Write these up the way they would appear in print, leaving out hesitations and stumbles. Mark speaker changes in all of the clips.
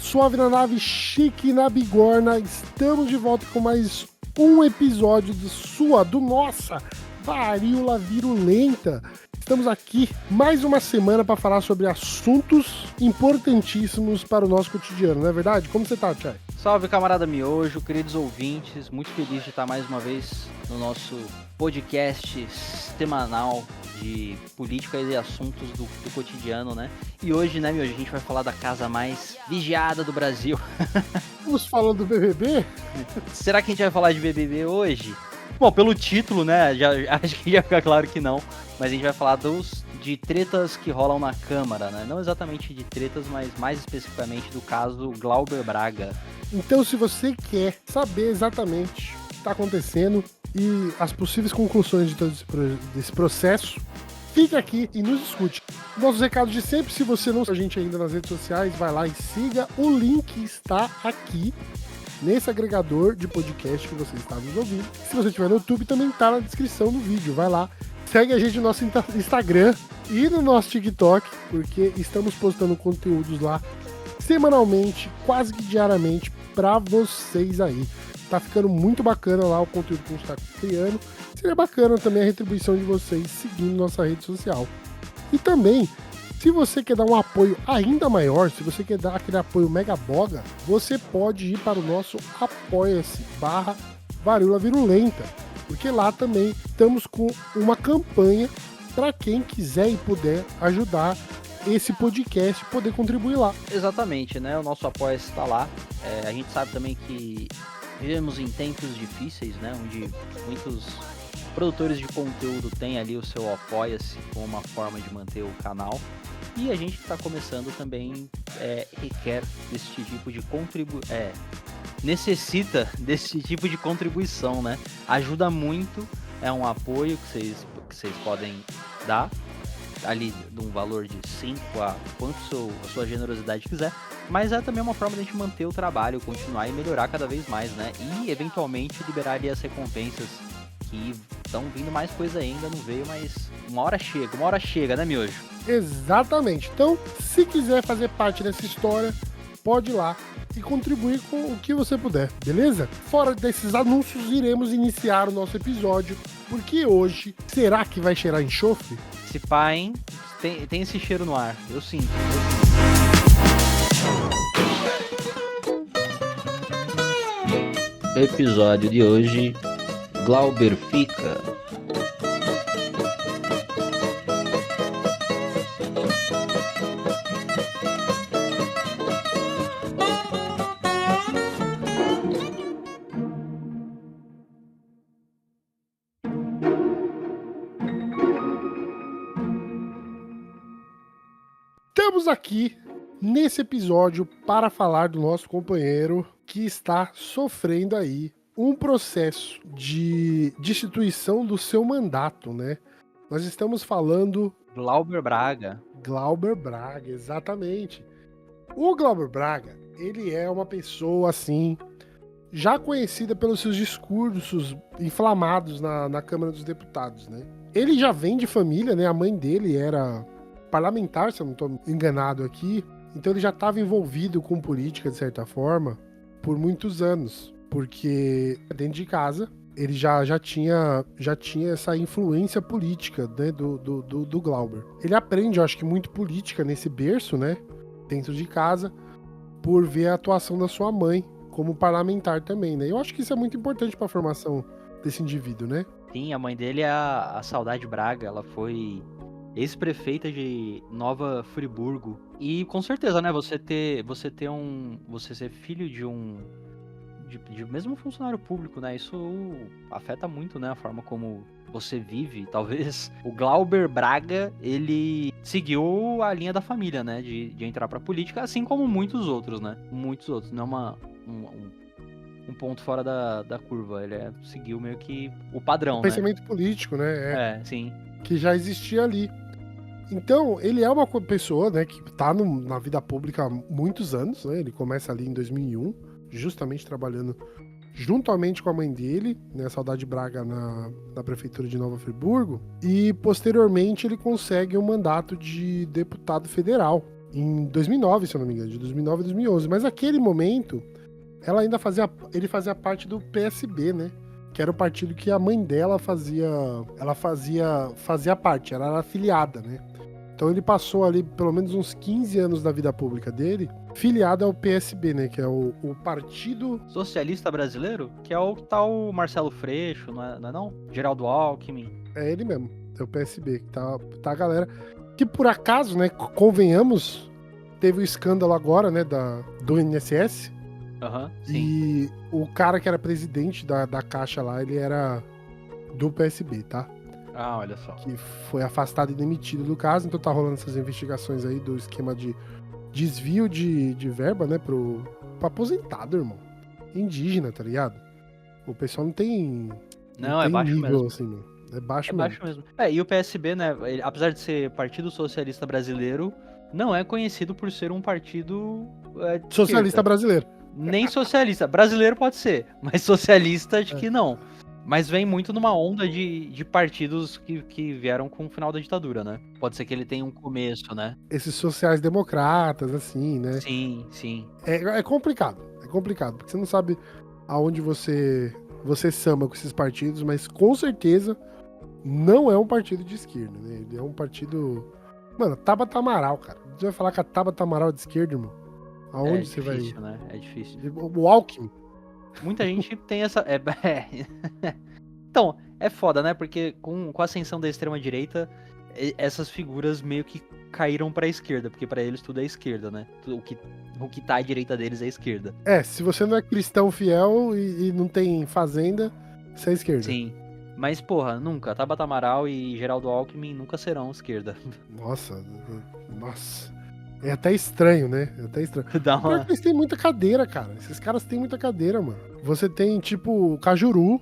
Speaker 1: Suave na nave, chique na bigorna. Estamos de volta com mais um episódio do nossa Varíola Virulenta. Estamos aqui mais uma semana para falar sobre assuntos importantíssimos para o nosso cotidiano, não é verdade? Como você tá, Chay?
Speaker 2: Salve, camarada Miojo, queridos ouvintes, muito feliz de estar mais uma vez no nosso podcast semanal de política e assuntos do cotidiano, né? E hoje, né, Miojo, a gente vai falar da casa mais vigiada do Brasil.
Speaker 1: Estamos falando do BBB?
Speaker 2: Será que a gente vai falar de BBB hoje? Bom, pelo título, né, acho que já fica claro que não, mas a gente vai falar de tretas que rolam na Câmara, né? Não exatamente de tretas, mas mais especificamente do caso Glauber Braga.
Speaker 1: Então, se você quer saber exatamente o que está acontecendo e as possíveis conclusões de todo esse processo, fica aqui e nos escute. Nossos recados de sempre, se você não segue a gente ainda nas redes sociais, vai lá e siga. O link está aqui nesse agregador de podcast que você está nos ouvindo. Se você estiver no YouTube, também está na descrição do vídeo. Vai lá, segue a gente no nosso Instagram e no nosso TikTok, porque estamos postando conteúdos lá semanalmente, quase que diariamente, para vocês aí. Tá ficando muito bacana lá o conteúdo que a gente tá criando. Seria bacana também a retribuição de vocês seguindo nossa rede social. E também, se você quer dar um apoio ainda maior, se você quer dar aquele apoio mega boga, você pode ir para o nosso apoia-se /Varíola Virulenta, porque lá também estamos com uma campanha para quem quiser e puder ajudar esse podcast, poder contribuir lá.
Speaker 2: Exatamente, né? O nosso apoia-se está lá. A gente sabe também que vivemos em tempos difíceis, né? Onde muitos produtores de conteúdo têm ali o seu apoia-se como uma forma de manter o canal. E a gente que está começando também requer desse tipo de necessita desse tipo de contribuição, né? Ajuda muito, é um apoio que vocês podem dar ali de um valor de 5 a quanto a sua generosidade quiser, mas é também uma forma de a gente manter o trabalho, continuar e melhorar cada vez mais, né? E eventualmente liberar ali as recompensas que estão vindo mais coisa ainda, não veio, mas uma hora chega, né, Miojo?
Speaker 1: Exatamente. Então, se quiser fazer parte dessa história, pode ir lá e contribuir com o que você puder, beleza? Fora desses anúncios, iremos iniciar o nosso episódio, porque hoje, será que vai cheirar enxofre?
Speaker 2: Esse pá, hein? Tem esse cheiro no ar, eu sinto. Episódio de hoje, Glauber fica.
Speaker 1: Estamos aqui nesse episódio para falar do nosso companheiro que está sofrendo aí um processo de destituição do seu mandato, né? Nós estamos falando
Speaker 2: Glauber Braga,
Speaker 1: exatamente. O Glauber Braga, ele é uma pessoa assim, já conhecida pelos seus discursos inflamados na Câmara dos Deputados, né? Ele já vem de família, né? A mãe dele era parlamentar, se eu não estou enganado aqui. Então ele já estava envolvido com política, de certa forma, por muitos anos. Porque dentro de casa, ele já tinha essa influência política, né, do Glauber. Ele aprende, eu acho que muito política nesse berço, né? Dentro de casa, por ver a atuação da sua mãe como parlamentar também, né? Eu acho que isso é muito importante para a formação desse indivíduo, né?
Speaker 2: Sim, a mãe dele é a Saudade Braga, ela foi ex-prefeita de Nova Friburgo. E com certeza, né, você ser filho de mesmo funcionário público, né, isso afeta muito, né, a forma como você vive. Talvez o Glauber Braga, ele seguiu a linha da família, né, de entrar pra política, assim como muitos outros, né, não é um ponto fora da curva, ele seguiu meio que o padrão, né.
Speaker 1: Pensamento político, né?
Speaker 2: Sim.
Speaker 1: Que já existia ali. Então, ele é uma pessoa, né, que tá na vida pública há muitos anos, né? Ele começa ali em 2001, justamente trabalhando juntamente com a mãe dele, né, Saudade Braga, na prefeitura de Nova Friburgo, e posteriormente ele consegue um mandato de deputado federal. Em 2009, se eu não me engano, de 2009 a 2011. Mas naquele momento, ele fazia parte do PSB, né? Que era o partido que a mãe dela fazia parte, ela era afiliada, né? Então ele passou ali pelo menos uns 15 anos da vida pública dele filiado ao PSB, né? Que é o partido...
Speaker 2: Socialista brasileiro? Que é o que tá o Marcelo Freixo, não é não? Geraldo Alckmin.
Speaker 1: É ele mesmo, é o PSB, que tá a galera... Que por acaso, né, convenhamos, teve o escândalo agora, né, do INSS.
Speaker 2: Sim.
Speaker 1: E o cara que era presidente da Caixa lá, ele era do PSB, tá?
Speaker 2: Ah, olha só.
Speaker 1: Que foi afastado e demitido do caso, então tá rolando essas investigações aí do esquema de desvio de verba, né, pra aposentado, irmão. Indígena, tá ligado? O pessoal não tem...
Speaker 2: Não, é baixo
Speaker 1: nível,
Speaker 2: mesmo.
Speaker 1: Assim, mano. É baixo
Speaker 2: É
Speaker 1: mesmo.
Speaker 2: baixo mesmo. E o PSB, né, apesar de ser Partido Socialista Brasileiro, não é conhecido por ser um partido de
Speaker 1: Socialista
Speaker 2: esquerda.
Speaker 1: brasileiro.
Speaker 2: Nem socialista. Brasileiro pode ser, mas socialista acho que não. Mas vem muito numa onda de partidos que vieram com o final da ditadura, né? Pode ser que ele tenha um começo, né?
Speaker 1: Esses sociais-democratas, assim, né?
Speaker 2: Sim, sim.
Speaker 1: É complicado. É complicado, porque você não sabe aonde você samba com esses partidos, mas com certeza não é um partido de esquerda, né? Ele é um partido... Mano, Tabata Amaral, cara. Você vai falar que a Tabata Amaral é de esquerda, irmão? Aonde você vai...
Speaker 2: É difícil, né? É difícil.
Speaker 1: O Alckmin.
Speaker 2: Muita gente tem essa... Então, é foda, né? Porque com a ascensão da extrema-direita, essas figuras meio que caíram pra esquerda, porque pra eles tudo é esquerda, né? O que tá à direita deles é esquerda.
Speaker 1: Se você não é cristão fiel e não tem fazenda, você é esquerda.
Speaker 2: Sim. Mas, porra, nunca. Tabata Amaral e Geraldo Alckmin nunca serão esquerda.
Speaker 1: Nossa. É até estranho, né? É até estranho. Pior que eles têm muita cadeira, cara. Esses caras têm muita cadeira, mano. Você tem, tipo, o Cajuru,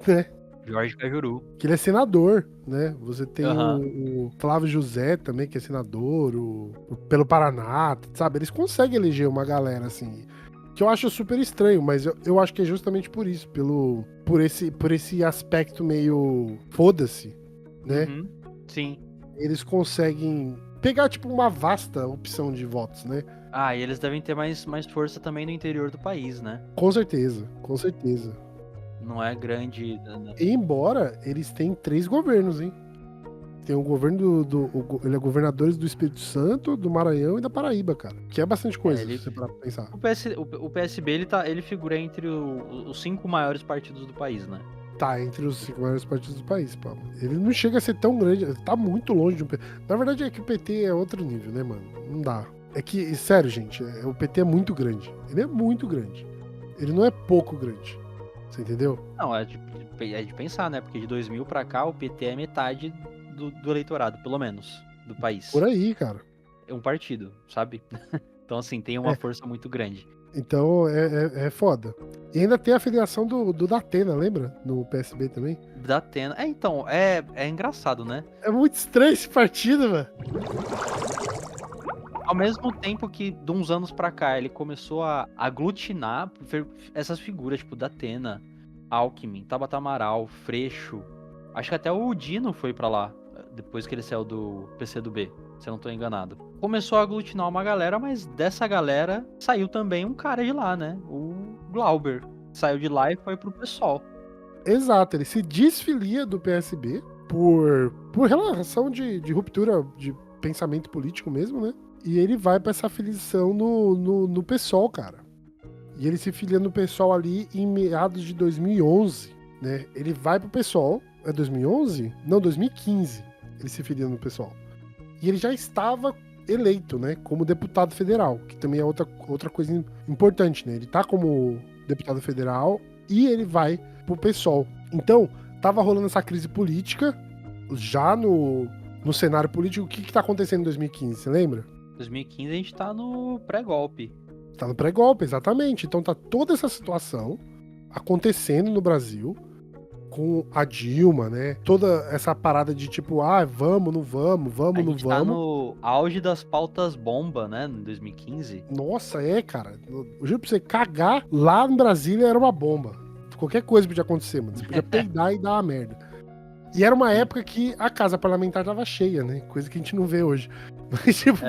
Speaker 1: né?
Speaker 2: Jorge Cajuru.
Speaker 1: Que ele é senador, né? Você tem o Flávio José também, que é senador, pelo Paraná, sabe? Eles conseguem eleger uma galera, assim, que eu acho super estranho, mas eu acho que é justamente por isso, por esse aspecto meio foda-se, né?
Speaker 2: Uhum. Sim.
Speaker 1: Eles conseguem pegar, tipo, uma vasta opção de votos, né?
Speaker 2: E eles devem ter mais força também no interior do país, né?
Speaker 1: Com certeza, com certeza.
Speaker 2: Não é grande... Né?
Speaker 1: Embora eles tenham 3 governos, hein? Tem o governo ele é governadores do Espírito Santo, do Maranhão e da Paraíba, cara. Que é bastante coisa, se você parar pra pensar.
Speaker 2: O PSB, ele figura entre os 5 maiores partidos do país, né?
Speaker 1: Tá, entre os 5 maiores partidos do país, Pablo. Ele não chega a ser tão grande, ele tá muito longe de um PT. Na verdade é que o PT é outro nível, né, mano? Não dá. É que, sério, gente, o PT é muito grande. Ele é muito grande. Ele não é pouco grande. Você entendeu?
Speaker 2: Não, é de pensar, né? Porque de 2000 pra cá, o PT é metade do eleitorado, pelo menos, do país.
Speaker 1: Por aí, cara.
Speaker 2: É um partido, sabe? Então, assim, tem uma força muito grande.
Speaker 1: Então, é foda. E ainda tem a filiação do Datena, lembra? No PSB também.
Speaker 2: Datena. Então, é engraçado, né?
Speaker 1: É muito estranho esse partido, velho.
Speaker 2: Ao mesmo tempo que, de uns anos pra cá, ele começou a aglutinar essas figuras, tipo, Datena, Alckmin, Tabata Amaral, Freixo. Acho que até o Dino foi pra lá, depois que ele saiu do PCdoB, se eu não tô enganado. Começou a aglutinar uma galera, mas dessa galera saiu também um cara de lá, né? O Glauber. Saiu de lá e foi pro PSOL.
Speaker 1: Exato, ele se desfilia do PSB por relação de ruptura de pensamento político mesmo, né? E ele vai pra essa filiação no PSOL, cara. E ele se filia no PSOL ali em meados de 2011, né? Ele vai pro PSOL, é 2011? Não, 2015 ele se filia no PSOL. E ele já estava eleito, né, como deputado federal, que também é outra coisa importante, né? Ele tá como deputado federal e ele vai pro PSOL. Então, tava rolando essa crise política já no cenário político. O que tá acontecendo em 2015, você lembra?
Speaker 2: 2015 a gente tá no pré-golpe.
Speaker 1: Tá no pré-golpe, exatamente. Então tá toda essa situação acontecendo no Brasil com a Dilma, né? Toda essa parada de tipo, vamos, não vamos, vamos, não vamos.
Speaker 2: Tá no auge das pautas bomba, né? Em 2015.
Speaker 1: Nossa, cara. Eu juro pra você, cagar lá em Brasília era uma bomba. Qualquer coisa podia acontecer, mano. Você podia peidar e dar uma merda. E era uma época que a casa parlamentar tava cheia, né? Coisa que a gente não vê hoje. Mas, tipo,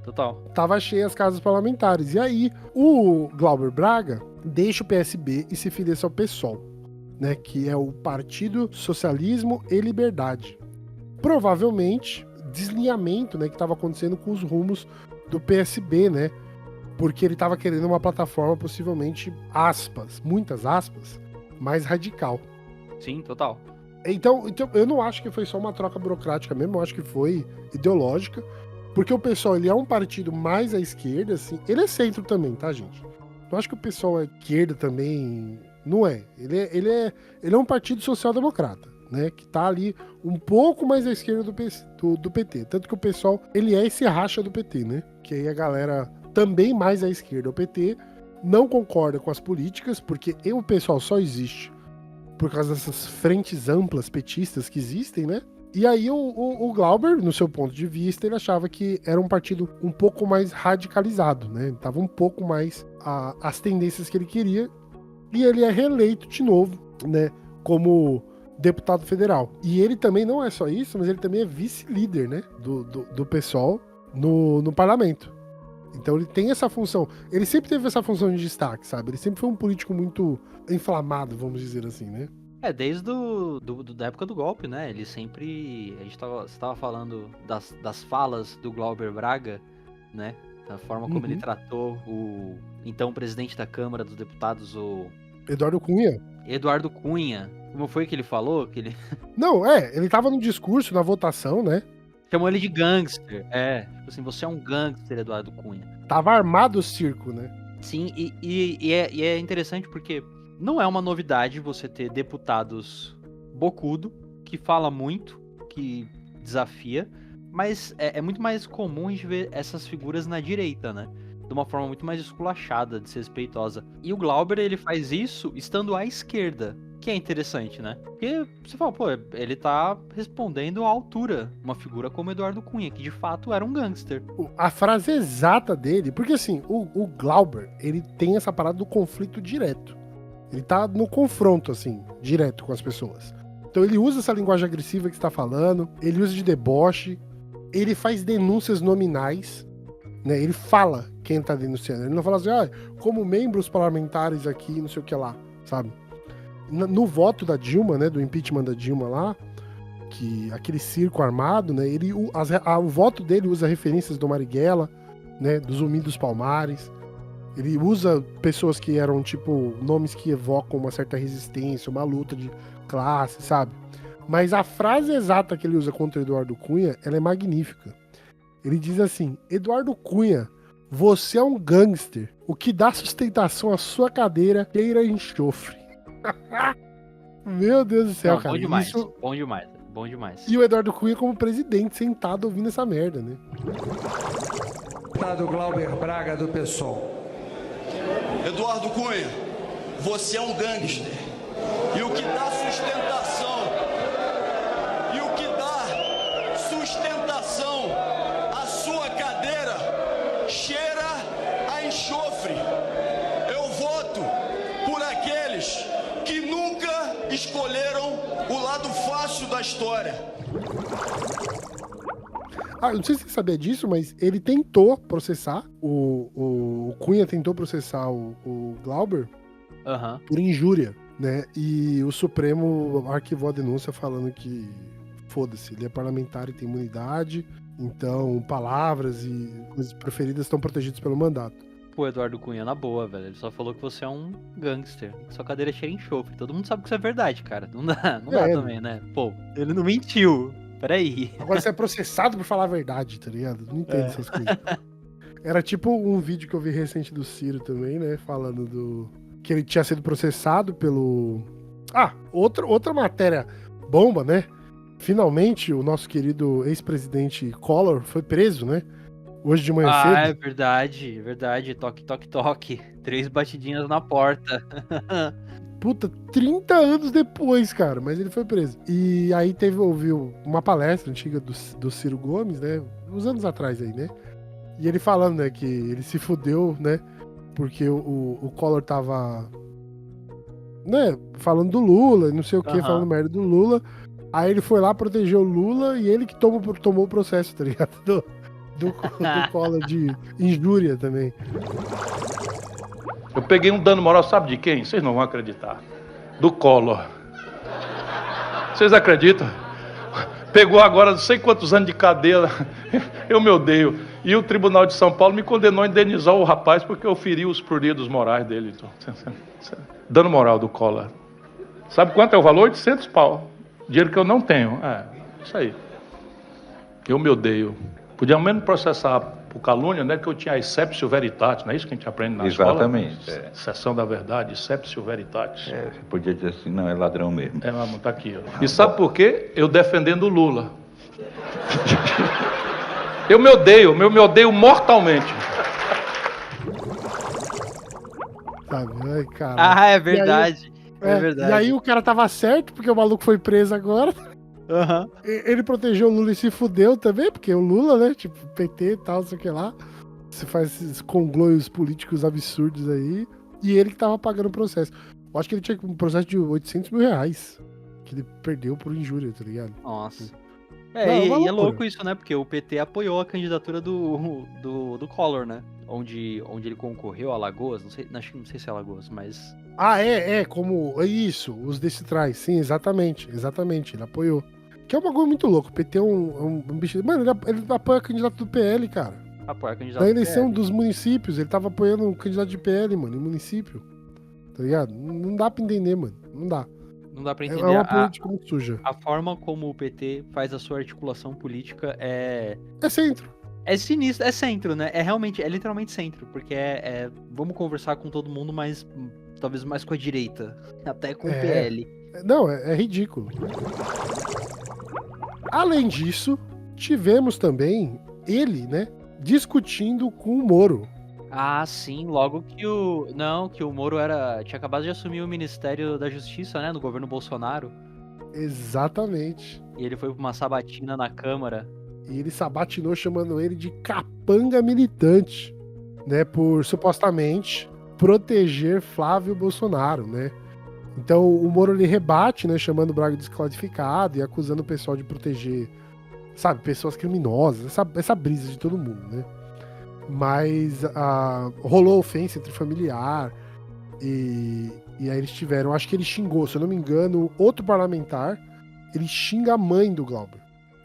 Speaker 2: total.
Speaker 1: Tava cheia as casas parlamentares. E aí, o Glauber Braga deixa o PSB e se filia ao PSOL, né? Que é o Partido Socialismo e Liberdade. Provavelmente, deslinhamento, né? Que estava acontecendo com os rumos do PSB, né? Porque ele estava querendo uma plataforma possivelmente, aspas, muitas aspas, mais radical.
Speaker 2: Sim, total.
Speaker 1: Então, eu não acho que foi só uma troca burocrática mesmo, eu acho que foi ideológica, porque o PSOL, ele é um partido mais à esquerda, assim, ele é centro também, tá, gente? Eu acho que o PSOL é esquerda também, não é. Ele é um partido social-democrata, né, que tá ali um pouco mais à esquerda do PT, tanto que o PSOL, ele é esse racha do PT, né, que aí a galera também mais à esquerda, o PT não concorda com as políticas, porque o PSOL só existe por causa dessas frentes amplas petistas que existem, né? E aí o Glauber, no seu ponto de vista, ele achava que era um partido um pouco mais radicalizado, né? Ele tava um pouco mais as tendências que ele queria. E ele é reeleito de novo, né? Como deputado federal. E ele também não é só isso, mas ele também é vice-líder, né? Do PSOL no parlamento. Então ele tem essa função. Ele sempre teve essa função de destaque, sabe? Ele sempre foi um político muito inflamado, vamos dizer assim, né?
Speaker 2: Desde da época do golpe, né? Ele sempre... Você tava falando das falas do Glauber Braga, né? Da forma como ele tratou o então presidente da Câmara dos Deputados, o...
Speaker 1: Eduardo Cunha.
Speaker 2: Eduardo Cunha. Como foi que ele falou? Que ele...
Speaker 1: Não, ele tava no discurso, na votação, né?
Speaker 2: Chamou ele de gangster. Tipo assim, você é um gangster, Eduardo Cunha.
Speaker 1: Tava armado o circo, né?
Speaker 2: Sim, e é interessante porque não é uma novidade você ter deputados bocudo, que fala muito, que desafia, mas é muito mais comum a gente ver essas figuras na direita, né? De uma forma muito mais esculachada, desrespeitosa. E o Glauber, ele faz isso estando à esquerda, que é interessante, né? Porque você fala, pô, ele tá respondendo à altura uma figura como Eduardo Cunha, que de fato era um gangster.
Speaker 1: A frase exata dele, porque assim, o Glauber, ele tem essa parada do conflito direto. Ele tá no confronto, assim, direto com as pessoas. Então ele usa essa linguagem agressiva que você tá falando, ele usa de deboche, ele faz denúncias nominais, né? Ele fala quem tá denunciando. Ele não fala assim, como membros parlamentares aqui, não sei o que lá, sabe? No voto da Dilma, né, do impeachment da Dilma lá, que aquele circo armado, né, o voto dele usa referências do Marighella, né, do Zumbi dos Palmares. Ele usa pessoas que eram, tipo, nomes que evocam uma certa resistência, uma luta de classe, sabe? Mas a frase exata que ele usa contra Eduardo Cunha, ela é magnífica. Ele diz assim, Eduardo Cunha, você é um gangster. O que dá sustentação à sua cadeira cheira enxofre. Meu Deus do céu,
Speaker 2: não,
Speaker 1: cara.
Speaker 2: Bom demais, bom demais.
Speaker 1: E o Eduardo Cunha como presidente, sentado ouvindo essa merda, né?
Speaker 3: Deputado Glauber Braga, do PSOL.
Speaker 4: Eduardo Cunha, você é um gangster. E o que dá sustentação à sua cadeira cheira a enxofre. Eu voto por aqueles que nunca escolheram o lado fácil da história.
Speaker 1: Eu não sei se você sabia disso, mas ele tentou processar, o Cunha tentou processar o Glauber por injúria, né? E o Supremo arquivou a denúncia falando que, foda-se, ele é parlamentar e tem imunidade, então palavras e coisas preferidas estão protegidas pelo mandato.
Speaker 2: Pô, Eduardo Cunha, na boa, velho. Ele só falou que você é um gangster. Que sua cadeira cheira enxofre. Todo mundo sabe que isso é verdade, cara. Não dá também, né? Pô, ele não mentiu. Peraí.
Speaker 1: Agora você é processado por falar a verdade, tá ligado? Não entendo essas coisas. Era tipo um vídeo que eu vi recente do Ciro também, né? Falando que ele tinha sido processado pelo... outra matéria bomba, né? Finalmente, o nosso querido ex-presidente Collor foi preso, né? Hoje de manhã cedo.
Speaker 2: É verdade. Toque, toque, toque. 3 batidinhas na porta.
Speaker 1: Puta, 30 anos depois, cara, mas ele foi preso. E aí ouviu uma palestra antiga do Ciro Gomes, né? Uns anos atrás aí, né? E ele falando, né, que ele se fudeu, né? Porque o Collor tava, né, falando do Lula, não sei o que, falando merda do Lula. Aí ele foi lá, protegeu o Lula e ele que tomou o processo, tá ligado? do Collor de injúria também.
Speaker 5: Eu peguei um dano moral, sabe de quem? Vocês não vão acreditar. Do Collor. Vocês acreditam? Pegou agora não sei quantos anos de cadeia. Eu me odeio. E o Tribunal de São Paulo me condenou a indenizar o rapaz porque eu feri os pruridos morais dele. Dano moral do Collor. Sabe quanto é o valor? 800 pau. Dinheiro que eu não tenho. Isso aí. Eu me odeio. Podia ao menos processar por calúnia, né? Que eu tinha exceptio veritatis, não é isso que a gente aprende na escola?
Speaker 6: Exatamente.
Speaker 1: Sessão da verdade, exceptio veritatis.
Speaker 6: Você podia dizer assim, não, é ladrão mesmo.
Speaker 1: Mas tá aqui. Ó.
Speaker 5: E sabe por quê? Eu defendendo o Lula. Eu me odeio mortalmente.
Speaker 1: Sabe? Ai, cara.
Speaker 2: É verdade. É verdade.
Speaker 1: E aí o cara tava certo, porque o maluco foi preso agora.
Speaker 2: Aham.
Speaker 1: Ele protegeu o Lula e se fudeu também, porque o Lula, né? Tipo, PT e tal, não sei o que lá. Você faz esses conglórios políticos absurdos aí. E ele que tava pagando o processo. Eu acho que ele tinha um processo de 800 mil reais. Que ele perdeu por injúria, tá ligado?
Speaker 2: Nossa.
Speaker 1: Não, uma
Speaker 2: E é
Speaker 1: loucura.
Speaker 2: louco isso, né? Porque o PT apoiou a candidatura do Collor, né? Onde ele concorreu a Alagoas, não sei se é Alagoas, mas...
Speaker 1: Como... Isso, os desse trás. Sim, exatamente, ele apoiou. Que é um bagulho muito louco. O PT é um bicho... Mano, ele apoia a candidata do PL, cara.
Speaker 2: Apoia a candidatura
Speaker 1: Na eleição dos municípios, ele tava apoiando um candidato de PL, mano, em município. Tá ligado? Não dá pra entender, mano. Não dá.
Speaker 2: Não dá pra
Speaker 1: É
Speaker 2: entender.
Speaker 1: uma política muito suja.
Speaker 2: A forma como o PT faz a sua articulação política é
Speaker 1: centro.
Speaker 2: É sinistro, é centro, né? É literalmente centro, porque vamos conversar com todo mundo, mas talvez mais com a direita, até com o PL.
Speaker 1: Não, é ridículo. Além disso, tivemos também ele, né, discutindo com o Moro.
Speaker 2: Ah, sim, logo que o Moro tinha acabado de assumir o Ministério da Justiça, né, no governo Bolsonaro.
Speaker 1: Exatamente.
Speaker 2: E ele foi pra uma sabatina na Câmara.
Speaker 1: E ele sabatinou chamando ele de capanga militante, né, por supostamente proteger Flávio Bolsonaro, né. Então o Moro ele rebate, né, chamando o Braga de desclassificado e acusando o pessoal de proteger, sabe, pessoas criminosas, essa brisa de todo mundo, né. Mas rolou ofensa entre familiar e aí eles tiveram, acho que ele xingou, se eu não me engano, outro parlamentar, ele xinga a mãe do Glauber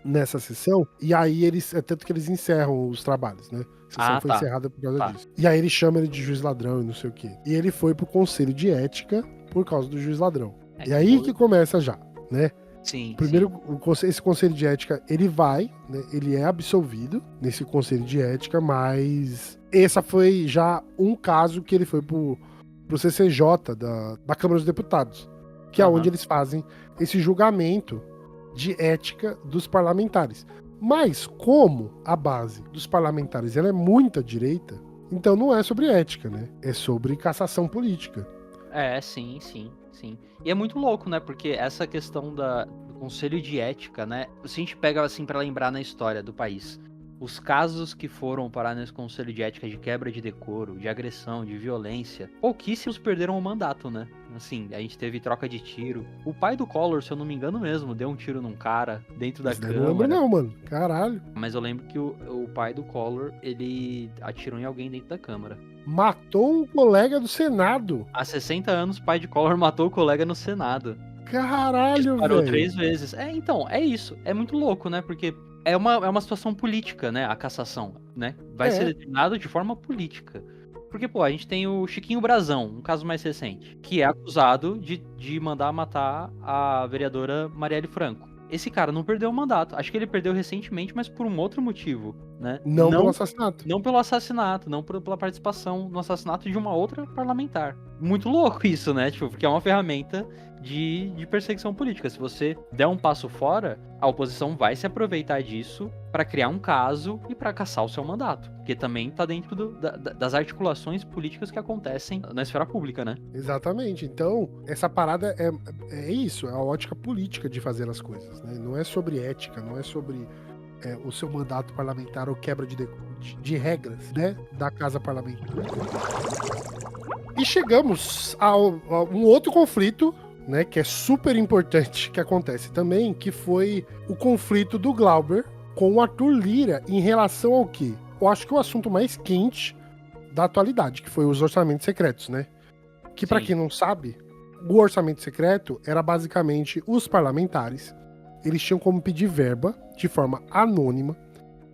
Speaker 1: nessa sessão, e aí tanto que eles encerram os trabalhos, né? A sessão foi encerrada por causa disso. E aí ele chama ele de juiz ladrão e não sei o quê. E ele foi pro conselho de ética por causa do juiz ladrão. E aí que começa já, né?
Speaker 2: Sim.
Speaker 1: Primeiro, esse conselho de ética, ele vai, né? Ele é absolvido nesse conselho de ética, mas essa foi já um caso que ele foi pro CCJ da Câmara dos Deputados, que é onde eles fazem esse julgamento de ética dos parlamentares. Mas como a base dos parlamentares ela é muita direita, então não é sobre ética, né? É sobre cassação política.
Speaker 2: Sim. E é muito louco, né? Porque essa questão do Conselho de Ética, né? Se a gente pega assim pra lembrar na história do país, os casos que foram parar nesse Conselho de Ética de quebra de decoro, de agressão, de violência, pouquíssimos perderam o mandato, né? Assim, a gente teve troca de tiro. O pai do Collor, se eu não me engano mesmo, deu um tiro num cara dentro da Câmara.
Speaker 1: Não lembro não, mano. Caralho.
Speaker 2: Mas eu lembro que o pai do Collor, ele atirou em alguém dentro da Câmara.
Speaker 1: Matou um colega do Senado.
Speaker 2: Há 60 anos, o pai de Collor matou o colega no Senado.
Speaker 1: Caralho, velho.
Speaker 2: Parou 3 vezes. Então, é isso. É muito louco, né? Porque é uma situação política, né? A cassação, né? Vai ser determinado de forma política. Porque, pô, a gente tem o Chiquinho Brazão, um caso mais recente, que é acusado de mandar matar a vereadora Marielle Franco. Esse cara não perdeu o mandato. Acho que ele perdeu recentemente, mas por um outro motivo, né?
Speaker 1: Não pelo assassinato.
Speaker 2: Não pelo assassinato, não pela participação no assassinato de uma outra parlamentar. Muito louco isso, né? Tipo, porque é uma ferramenta de perseguição política. Se você der um passo fora, a oposição vai se aproveitar disso para criar um caso e para cassar o seu mandato. Porque também tá dentro das articulações políticas que acontecem na esfera pública, né?
Speaker 1: Exatamente. Então, essa parada é isso, é a ótica política de fazer as coisas, né? Não é sobre ética, não é sobre o seu mandato parlamentar ou quebra de regras, né? Da casa parlamentar. E chegamos a um outro conflito, né, que é super importante, que acontece também, que foi o conflito do Glauber com o Arthur Lira em relação ao quê? Eu acho que o assunto mais quente da atualidade, que foi os orçamentos secretos, né? Que pra
Speaker 2: Sim.
Speaker 1: quem não sabe, o orçamento secreto era basicamente os parlamentares. Eles tinham como pedir verba de forma anônima,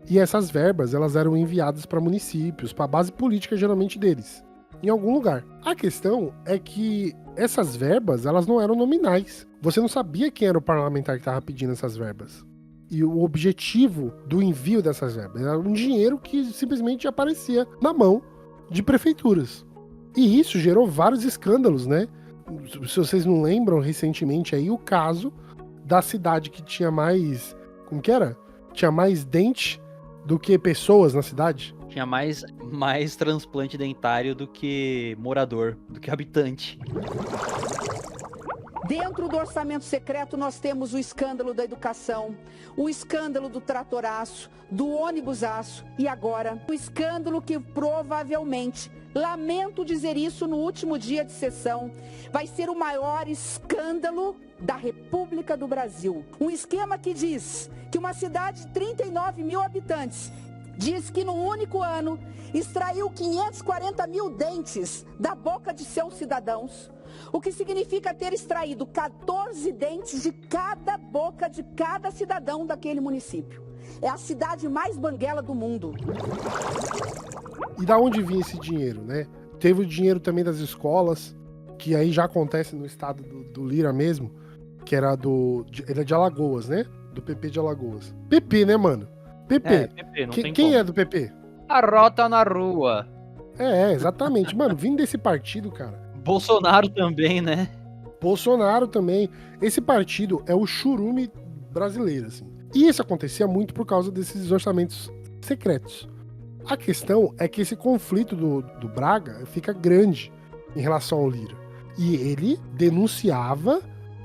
Speaker 1: e essas verbas elas eram enviadas para municípios, para a base política geralmente deles, em algum lugar. A questão é que essas verbas elas não eram nominais. Você não sabia quem era o parlamentar que estava pedindo essas verbas. E o objetivo do envio dessas verbas era um dinheiro que simplesmente aparecia na mão de prefeituras. E isso gerou vários escândalos, né? Se vocês não lembram, recentemente aí, o caso da cidade que tinha mais... Como que era? Tinha mais dente do que pessoas na cidade.
Speaker 2: Tinha mais transplante dentário do que morador, do que habitante.
Speaker 7: Dentro do orçamento secreto nós temos o escândalo da educação, o escândalo do tratoraço, do ônibusaço e agora o escândalo que provavelmente, lamento dizer isso no último dia de sessão, vai ser o maior escândalo da República do Brasil. Um esquema que diz que uma cidade de 39 mil habitantes diz que no único ano extraiu 540 mil dentes da boca de seus cidadãos, o que significa ter extraído 14 dentes de cada boca de cada cidadão daquele município. É a cidade mais banguela do mundo.
Speaker 1: E da onde vinha esse dinheiro, né? Teve o dinheiro também das escolas, que aí já acontece no estado do Lira mesmo, que era ele é de Alagoas, né? Do PP de Alagoas. PP, né, mano? PP.
Speaker 2: PP, não tem
Speaker 1: Quem
Speaker 2: como.
Speaker 1: é do PP?
Speaker 2: A rota na rua.
Speaker 1: Exatamente. Mano, vindo desse partido, cara.
Speaker 2: Bolsonaro também, né?
Speaker 1: Bolsonaro também. Esse partido é o churume brasileiro, assim. E isso acontecia muito por causa desses orçamentos secretos. A questão é que esse conflito do Braga fica grande em relação ao Lira. E ele denunciava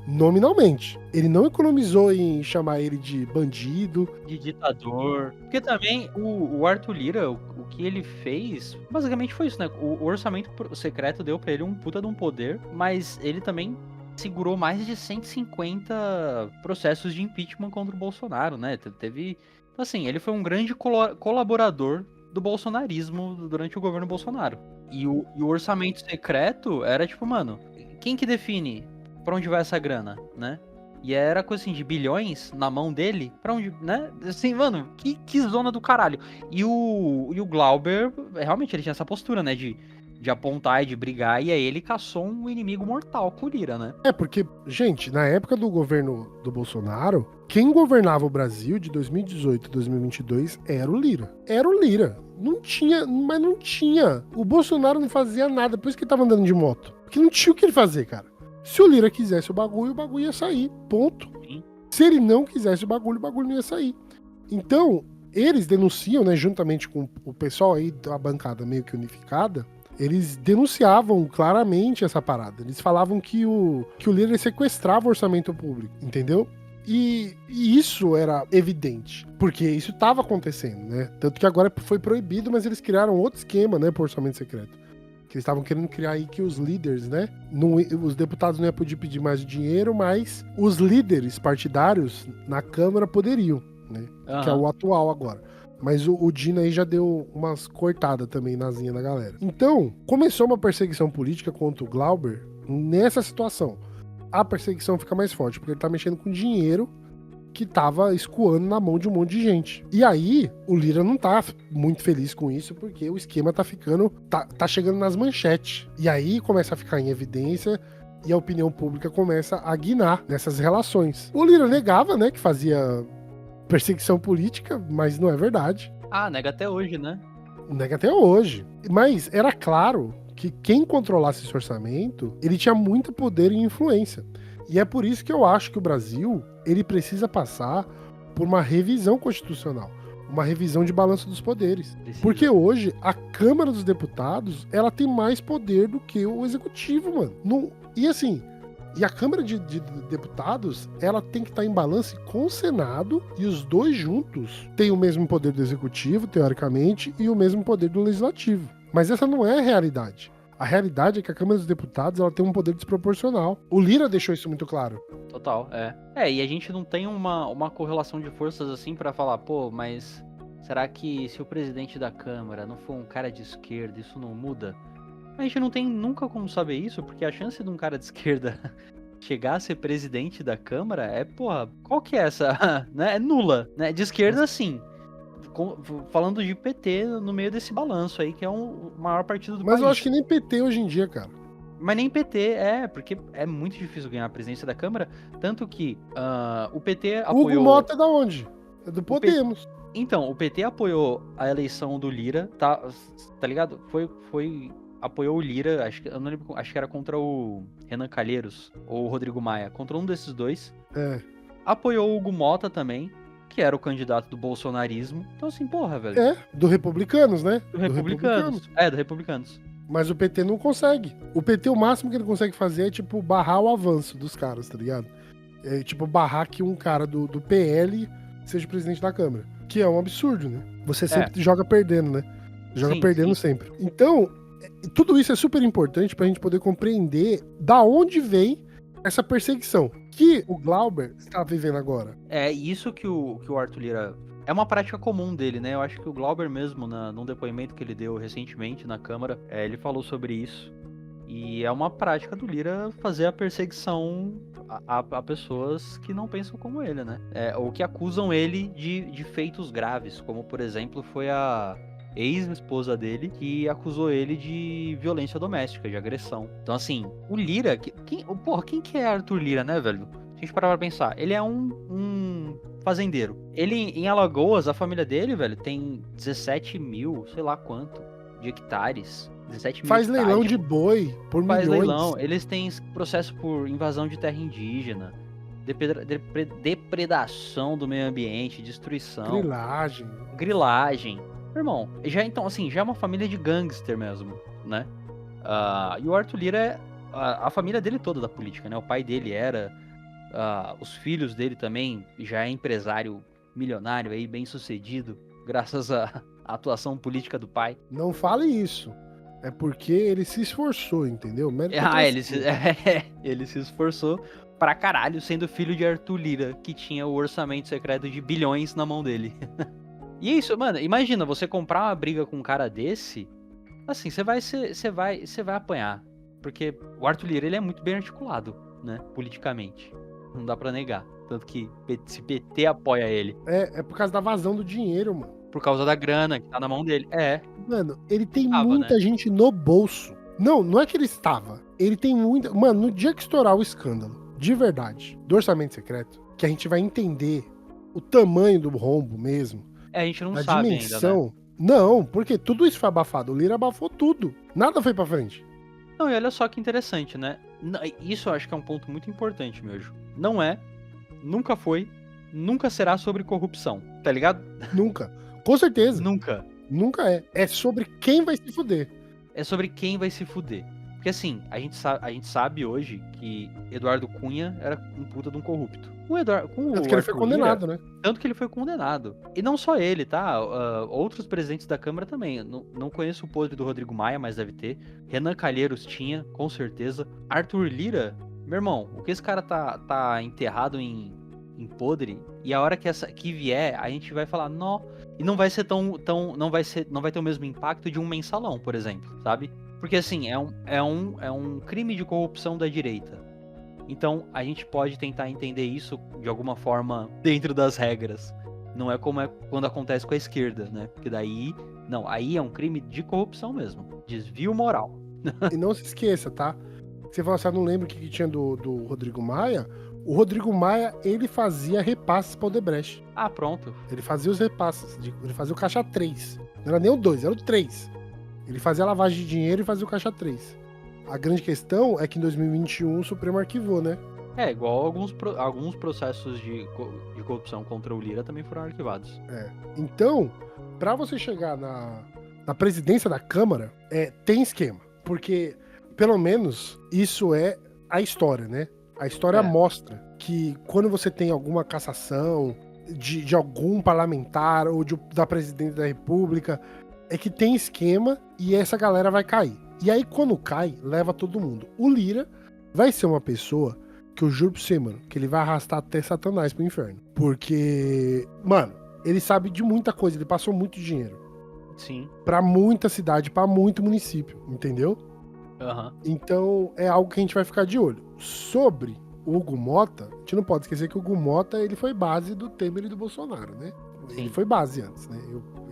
Speaker 1: nominalmente. Ele não economizou em chamar ele de bandido.
Speaker 2: De ditador. Porque também o Arthur Lira, o que ele fez, basicamente foi isso, né? O orçamento secreto deu pra ele um puta de um poder, mas ele também segurou mais de 150 processos de impeachment contra o Bolsonaro, né? Teve... Assim, ele foi um grande colaborador do bolsonarismo durante o governo Bolsonaro. E o orçamento secreto era tipo, mano, quem que define pra onde vai essa grana, né? E era coisa assim, de bilhões na mão dele, pra onde, né? Assim, mano, que zona do caralho. E o Glauber, realmente, ele tinha essa postura, né? De apontar e de brigar, e aí ele caçou um inimigo mortal com o Lira, né?
Speaker 1: Porque, gente, na época do governo do Bolsonaro, quem governava o Brasil de 2018 a 2022 era o Lira. Era o Lira. Não tinha. O Bolsonaro não fazia nada, por isso que ele tava andando de moto. Porque não tinha o que ele fazer, cara. Se o Lira quisesse o bagulho ia sair. Ponto.
Speaker 2: Sim.
Speaker 1: Se ele não quisesse o bagulho não ia sair. Então, eles denunciam, né, juntamente com o pessoal aí da bancada meio que unificada, eles denunciavam claramente essa parada. Eles falavam que o Lira sequestrava o orçamento público, entendeu? E isso era evidente, porque isso estava acontecendo, né? Tanto que agora foi proibido, mas eles criaram outro esquema, né, por orçamento secreto. Que eles estavam querendo criar aí que os líderes, né? Os deputados não iam poder pedir mais dinheiro, mas os líderes partidários na Câmara poderiam, né?
Speaker 2: Uhum.
Speaker 1: Que é o atual agora. Mas o Dino aí já deu umas cortadas também nazinha da galera. Então, começou uma perseguição política contra o Glauber nessa situação. A perseguição fica mais forte, porque ele tá mexendo com dinheiro que tava escoando na mão de um monte de gente. E aí, o Lira não tá muito feliz com isso, porque o esquema tá ficando... Tá chegando nas manchetes. E aí, começa a ficar em evidência e a opinião pública começa a guinar nessas relações. O Lira negava, né, que fazia perseguição política, mas não é verdade.
Speaker 2: Ah, nega até hoje, né?
Speaker 1: Nega até hoje. Mas era claro que quem controlasse esse orçamento, ele tinha muito poder e influência. E é por isso que eu acho que o Brasil, ele precisa passar por uma revisão constitucional, uma revisão de balanço dos poderes. Porque hoje, a Câmara dos Deputados, ela tem mais poder do que o Executivo, mano. E assim, e a Câmara de Deputados, ela tem que estar em balanço com o Senado, e os dois juntos têm o mesmo poder do Executivo, teoricamente, e o mesmo poder do Legislativo. Mas essa não é a realidade. A realidade é que a Câmara dos Deputados ela tem um poder desproporcional. O Lira deixou isso muito claro.
Speaker 2: Total, e a gente não tem uma correlação de forças assim pra falar, pô, mas será que se o presidente da Câmara não for um cara de esquerda, isso não muda? A gente não tem nunca como saber isso, porque a chance de um cara de esquerda chegar a ser presidente da Câmara qual que é essa? Né? É nula, né? De esquerda, sim. Falando de PT no meio desse balanço aí, que é o maior partido do país.
Speaker 1: Mas eu acho que nem PT hoje em dia, cara.
Speaker 2: Mas nem PT, porque é muito difícil ganhar a presidência da Câmara, tanto que o PT apoiou...
Speaker 1: Hugo Mota é da onde? É do Podemos.
Speaker 2: Então, o PT apoiou a eleição do Lira, tá ligado? Apoiou o Lira, eu não lembro, acho que era contra o Renan Calheiros ou o Rodrigo Maia, contra um desses dois. Apoiou o Hugo Mota também, que era o candidato do bolsonarismo. Então assim, porra, velho.
Speaker 1: Do Republicanos, né?
Speaker 2: Do Republicanos. Do Republicanos.
Speaker 1: Mas o PT não consegue. O PT, o máximo que ele consegue fazer é, tipo, barrar o avanço dos caras, tá ligado? É, tipo, barrar que um cara do PL seja presidente da Câmara. Que é um absurdo, né? Você sempre joga perdendo, né? Joga perdendo sempre. Então, tudo isso é super importante pra gente poder compreender da onde vem essa perseguição que o Glauber está vivendo agora.
Speaker 2: É isso que o Arthur Lira... É uma prática comum dele, né? Eu acho que o Glauber mesmo, num depoimento que ele deu recentemente na Câmara, ele falou sobre isso. E é uma prática do Lira fazer a perseguição a pessoas que não pensam como ele, né? Ou que acusam ele de feitos graves, como, por exemplo, foi a ex-esposa dele que acusou ele de violência doméstica, de agressão. Então, assim, o Lira... Quem que é Arthur Lira, né, velho? Se a gente parar pra pensar, ele é um fazendeiro. Ele, em Alagoas, a família dele, velho, tem 17 mil, sei lá quanto, de hectares. 17 mil
Speaker 1: Faz
Speaker 2: hectares,
Speaker 1: leilão de boi por milhões.
Speaker 2: Faz leilão. Eles têm processo por invasão de terra indígena, depredação do meio ambiente, destruição. Grilagem. Irmão, já é uma família de gangster mesmo, né? E o Arthur Lira a família dele toda da política, né? O pai dele era... os filhos dele também já é empresário milionário aí, bem sucedido, graças à atuação política do pai.
Speaker 1: Não fale isso. É porque ele se esforçou, entendeu?
Speaker 2: Ele se esforçou pra caralho, sendo filho de Arthur Lira, que tinha o orçamento secreto de bilhões na mão dele. E é isso, mano, imagina, você comprar uma briga com um cara desse, assim, você vai apanhar. Porque o Arthur Lira, ele é muito bem articulado, né, politicamente. Não dá pra negar. Tanto que se PT apoia ele.
Speaker 1: É por causa da vazão do dinheiro, mano.
Speaker 2: Por causa da grana que tá na mão dele.
Speaker 1: Mano, ele tem muita gente no bolso. Não é que ele estava. Ele tem muita... Mano, no dia que estourar o escândalo, de verdade, do orçamento secreto, que a gente vai entender o tamanho do rombo mesmo.
Speaker 2: A gente não sabe
Speaker 1: dimensão,
Speaker 2: ainda, né?
Speaker 1: Não, porque tudo isso foi abafado. O Lira abafou tudo. Nada foi pra frente.
Speaker 2: Não, e olha só que interessante, né? Isso eu acho que é um ponto muito importante, Miojo. Não é, nunca foi, nunca será sobre corrupção, tá ligado?
Speaker 1: Nunca. Com certeza.
Speaker 2: Nunca.
Speaker 1: Nunca é. É sobre quem vai se fuder.
Speaker 2: É sobre quem vai se fuder. Porque assim, a gente sabe hoje que Eduardo Cunha era um puta de um corrupto.
Speaker 1: Tanto que ele foi condenado, né?
Speaker 2: Tanto que ele foi condenado. E não só ele, tá? Outros presidentes da Câmara também. Não conheço o podre do Rodrigo Maia, mas deve ter. Renan Calheiros tinha, com certeza. Arthur Lira, meu irmão, o que esse cara tá enterrado em podre, e a hora que vier, a gente vai falar, não. E não vai ser não vai ter o mesmo impacto de um mensalão, por exemplo, sabe? Porque assim, é um crime de corrupção da direita. Então, a gente pode tentar entender isso de alguma forma dentro das regras. Não é como quando acontece com a esquerda, né? Porque daí... Não, aí é um crime de corrupção mesmo. Desvio moral.
Speaker 1: E não se esqueça, tá? Você fala assim, não lembro o que tinha do Rodrigo Maia. O Rodrigo Maia, ele fazia repasses para o Odebrecht.
Speaker 2: Pronto.
Speaker 1: Ele fazia os repasses. Ele fazia o caixa 3. Não era nem o 2, era o 3. Ele fazia a lavagem de dinheiro e fazia o caixa 3. A grande questão é que em 2021 o Supremo arquivou, né?
Speaker 2: Igual alguns processos de corrupção contra o Lira também foram arquivados.
Speaker 1: Então, pra você chegar na presidência da Câmara, tem esquema. Porque, pelo menos, isso é a história, né? A história mostra que quando você tem alguma cassação de algum parlamentar ou da presidente da República, é que tem esquema e essa galera vai cair. E aí, quando cai, leva todo mundo. O Lira vai ser uma pessoa que eu juro pra você, mano, que ele vai arrastar até Satanás pro inferno. Porque, mano, ele sabe de muita coisa, ele passou muito dinheiro.
Speaker 2: Sim.
Speaker 1: Pra muita cidade, pra muito município, entendeu?
Speaker 2: Aham.
Speaker 1: Então, é algo que a gente vai ficar de olho. Sobre o Hugo Mota, a gente não pode esquecer que o Hugo Mota, ele foi base do Temer e do Bolsonaro, né?
Speaker 2: Sim.
Speaker 1: Ele foi base antes, né?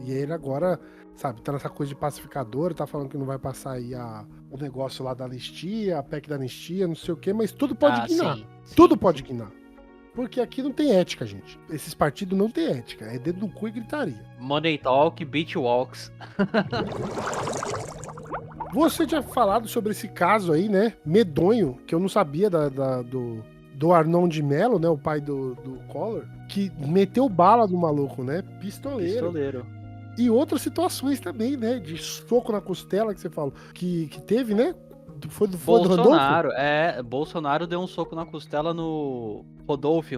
Speaker 1: E ele agora, sabe, tá nessa coisa de pacificador, tá falando que não vai passar aí o negócio lá da anistia, a PEC da anistia, não sei o quê, mas tudo pode guinar.
Speaker 2: Sim,
Speaker 1: Tudo
Speaker 2: sim,
Speaker 1: pode
Speaker 2: sim.
Speaker 1: guinar. Porque aqui não tem ética, gente. Esses partidos não têm ética. É dedo no cu e gritaria.
Speaker 2: Money Talk, Beach Walks.
Speaker 1: Você tinha falado sobre esse caso aí, né? Medonho, que eu não sabia do Arnon de Mello, né? O pai do Collor, que meteu bala no maluco, né? Pistoleiro. E outras situações também, né? De soco na costela que você falou. Que teve, né? Foi do Rodolfo?
Speaker 2: Bolsonaro deu um soco na costela no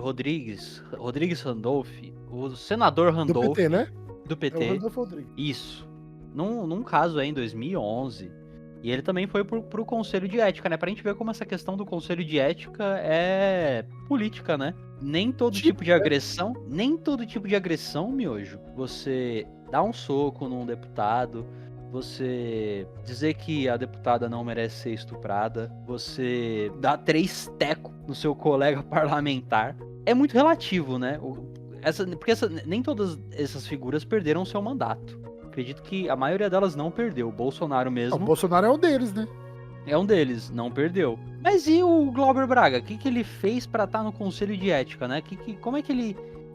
Speaker 2: Rodrigues Randolph, o senador
Speaker 1: Do
Speaker 2: Randolph.
Speaker 1: PT, né?
Speaker 2: Do
Speaker 1: É o
Speaker 2: PT.
Speaker 1: Rodolfo Rodrigues.
Speaker 2: Isso. Num caso aí em 2011. E ele também foi pro Conselho de Ética, né? Pra gente ver como essa questão do Conselho de Ética é política, né? Nem todo tipo de agressão, Miojo, você dá um soco num deputado, você dizer que a deputada não merece ser estuprada, você dá 3 tecos no seu colega parlamentar. É muito relativo, né? Nem todas essas figuras perderam seu mandato. Acredito que a maioria delas não perdeu. O Bolsonaro mesmo
Speaker 1: O Bolsonaro é um deles, né?
Speaker 2: é um deles, não perdeu. Mas e o Glauber Braga? O que ele fez pra estar no Conselho de Ética, né? Como é que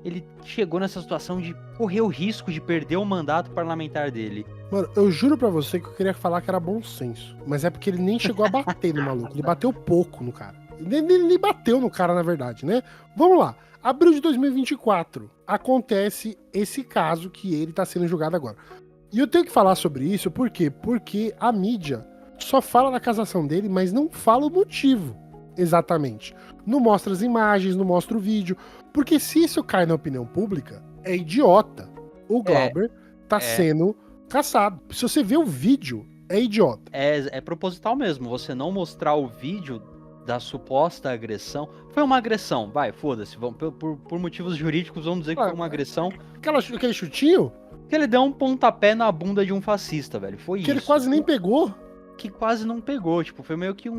Speaker 2: ele chegou nessa situação de correr o risco de perder o mandato parlamentar dele?
Speaker 1: Mano, eu juro pra você que eu queria falar que era bom senso. Mas é porque ele nem chegou a bater no maluco. Ele bateu pouco no cara. Ele nem bateu no cara, na verdade, né? Vamos lá. Abril de 2024, acontece esse caso que ele tá sendo julgado agora. E eu tenho que falar sobre isso, por quê? Porque a mídia só fala da casação dele, mas não fala o motivo, exatamente. Não mostra as imagens, não mostra o vídeo. Porque se isso cai na opinião pública, é idiota. O Glauber tá sendo caçado. Se você vê o vídeo, é idiota.
Speaker 2: É proposital mesmo, você não mostrar o vídeo da suposta agressão. Foi uma agressão, vai, foda-se. Por motivos jurídicos, vamos dizer que foi uma agressão.
Speaker 1: Aquele chutinho?
Speaker 2: Que ele deu um pontapé na bunda de um fascista, velho. Foi
Speaker 1: Que
Speaker 2: isso.
Speaker 1: ele quase nem pegou.
Speaker 2: Que quase não pegou. Tipo, foi meio que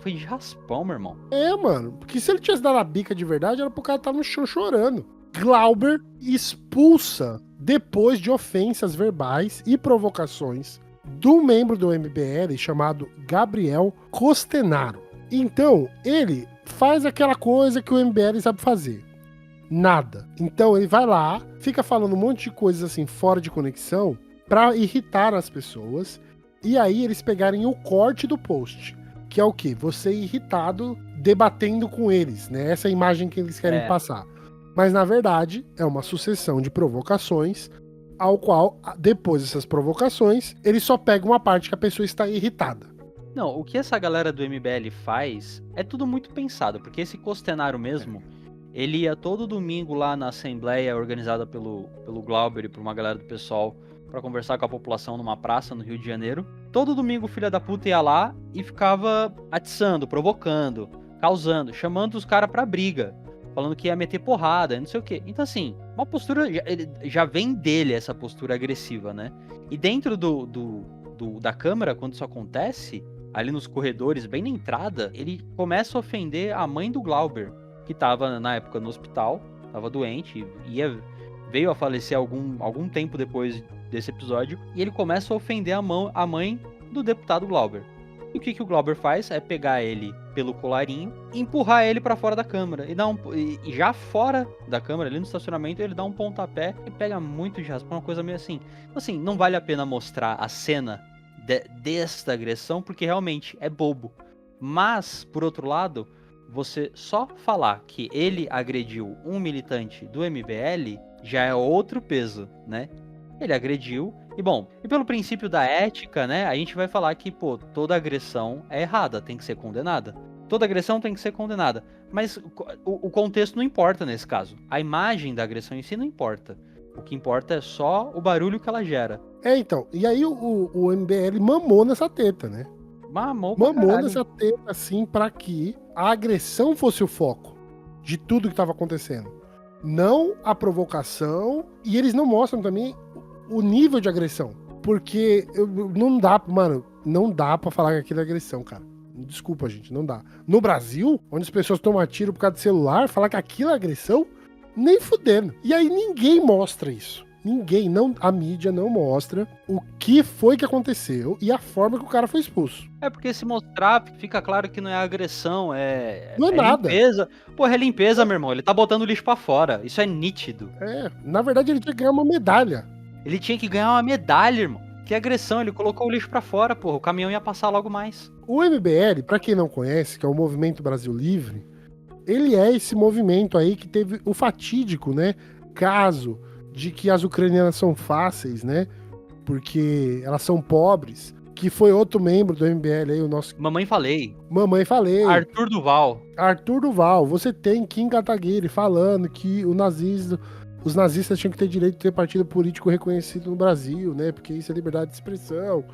Speaker 2: foi de raspão, meu irmão.
Speaker 1: É, mano. Porque se ele tivesse dado a bica de verdade, era pro cara estar no chão chorando. Glauber expulsa, depois de ofensas verbais e provocações, do membro do MBL chamado Gabriel Costenaro. Então, ele faz aquela coisa que o MBL sabe fazer. Nada. Então ele vai lá, fica falando um monte de coisas assim fora de conexão pra irritar as pessoas. E aí eles pegarem o corte do post, que é o quê? Você irritado debatendo com eles, né? Essa é a imagem que eles querem passar. Mas na verdade é uma sucessão de provocações, ao qual depois dessas provocações eles só pegam uma parte que a pessoa está irritada.
Speaker 2: Não, o que essa galera do MBL faz é tudo muito pensado, porque esse Costenaro mesmo, ele ia todo domingo lá na assembleia organizada pelo Glauber e por uma galera do pessoal pra conversar com a população numa praça no Rio de Janeiro. Todo domingo o filho da puta ia lá e ficava atiçando, provocando, causando, chamando os caras pra briga, falando que ia meter porrada, não sei o quê. Então assim, uma postura, já vem dele essa postura agressiva, né? E dentro da Câmara, quando isso acontece, ali nos corredores, bem na entrada, ele começa a ofender a mãe do Glauber, que tava na época no hospital, tava doente, veio a falecer algum tempo depois desse episódio, e ele começa a ofender a mãe do deputado Glauber. E o que o Glauber faz é pegar ele pelo colarinho e empurrar ele pra fora da Câmara. E já fora da Câmara, ali no estacionamento, ele dá um pontapé e pega muito de raspão, uma coisa meio assim. Então, assim, não vale a pena mostrar a cena desta agressão, porque realmente é bobo. Mas, por outro lado, você só falar que ele agrediu um militante do MBL já é outro peso, né? Ele agrediu, e pelo princípio da ética, né, a gente vai falar que, toda agressão é errada, tem que ser condenada. Toda agressão tem que ser condenada. Mas o contexto não importa nesse caso. A imagem da agressão em si não importa. O que importa é só o barulho que ela gera.
Speaker 1: Então, e aí o MBL mamou nessa teta, né?
Speaker 2: Mamou pra
Speaker 1: Mamou
Speaker 2: caralho.
Speaker 1: nessa teta, assim, pra que a agressão fosse o foco de tudo que tava acontecendo. Não a provocação. E eles não mostram também o nível de agressão. Porque não dá, mano, não dá pra falar que aquilo é agressão, cara. Desculpa, gente, não dá. No Brasil, onde as pessoas tomam tiro por causa de celular, falar que aquilo é agressão, nem fudendo. E aí ninguém mostra isso. Ninguém, a mídia não mostra o que foi que aconteceu e a forma que o cara foi expulso.
Speaker 2: É porque se mostrar, fica claro que não é agressão,
Speaker 1: Não é nada.
Speaker 2: limpeza. Porra, é limpeza, meu irmão. Ele tá botando lixo pra fora. Isso é nítido.
Speaker 1: Na verdade ele tinha que ganhar uma medalha.
Speaker 2: Ele tinha que ganhar uma medalha, irmão. Que agressão, ele colocou o lixo pra fora, porra. O caminhão ia passar logo mais.
Speaker 1: O MBL, pra quem não conhece, que é o Movimento Brasil Livre, ele é esse movimento aí que teve o fatídico, né, caso de que as ucranianas são fáceis, né, porque elas são pobres, que foi outro membro do MBL aí, o nosso
Speaker 2: Mamãe falei.
Speaker 1: Mamãe Falei,
Speaker 2: Arthur Duval. Você tem Kim Kataguiri falando que os nazistas tinham que ter direito de ter partido político reconhecido no Brasil, né, porque isso é liberdade de expressão.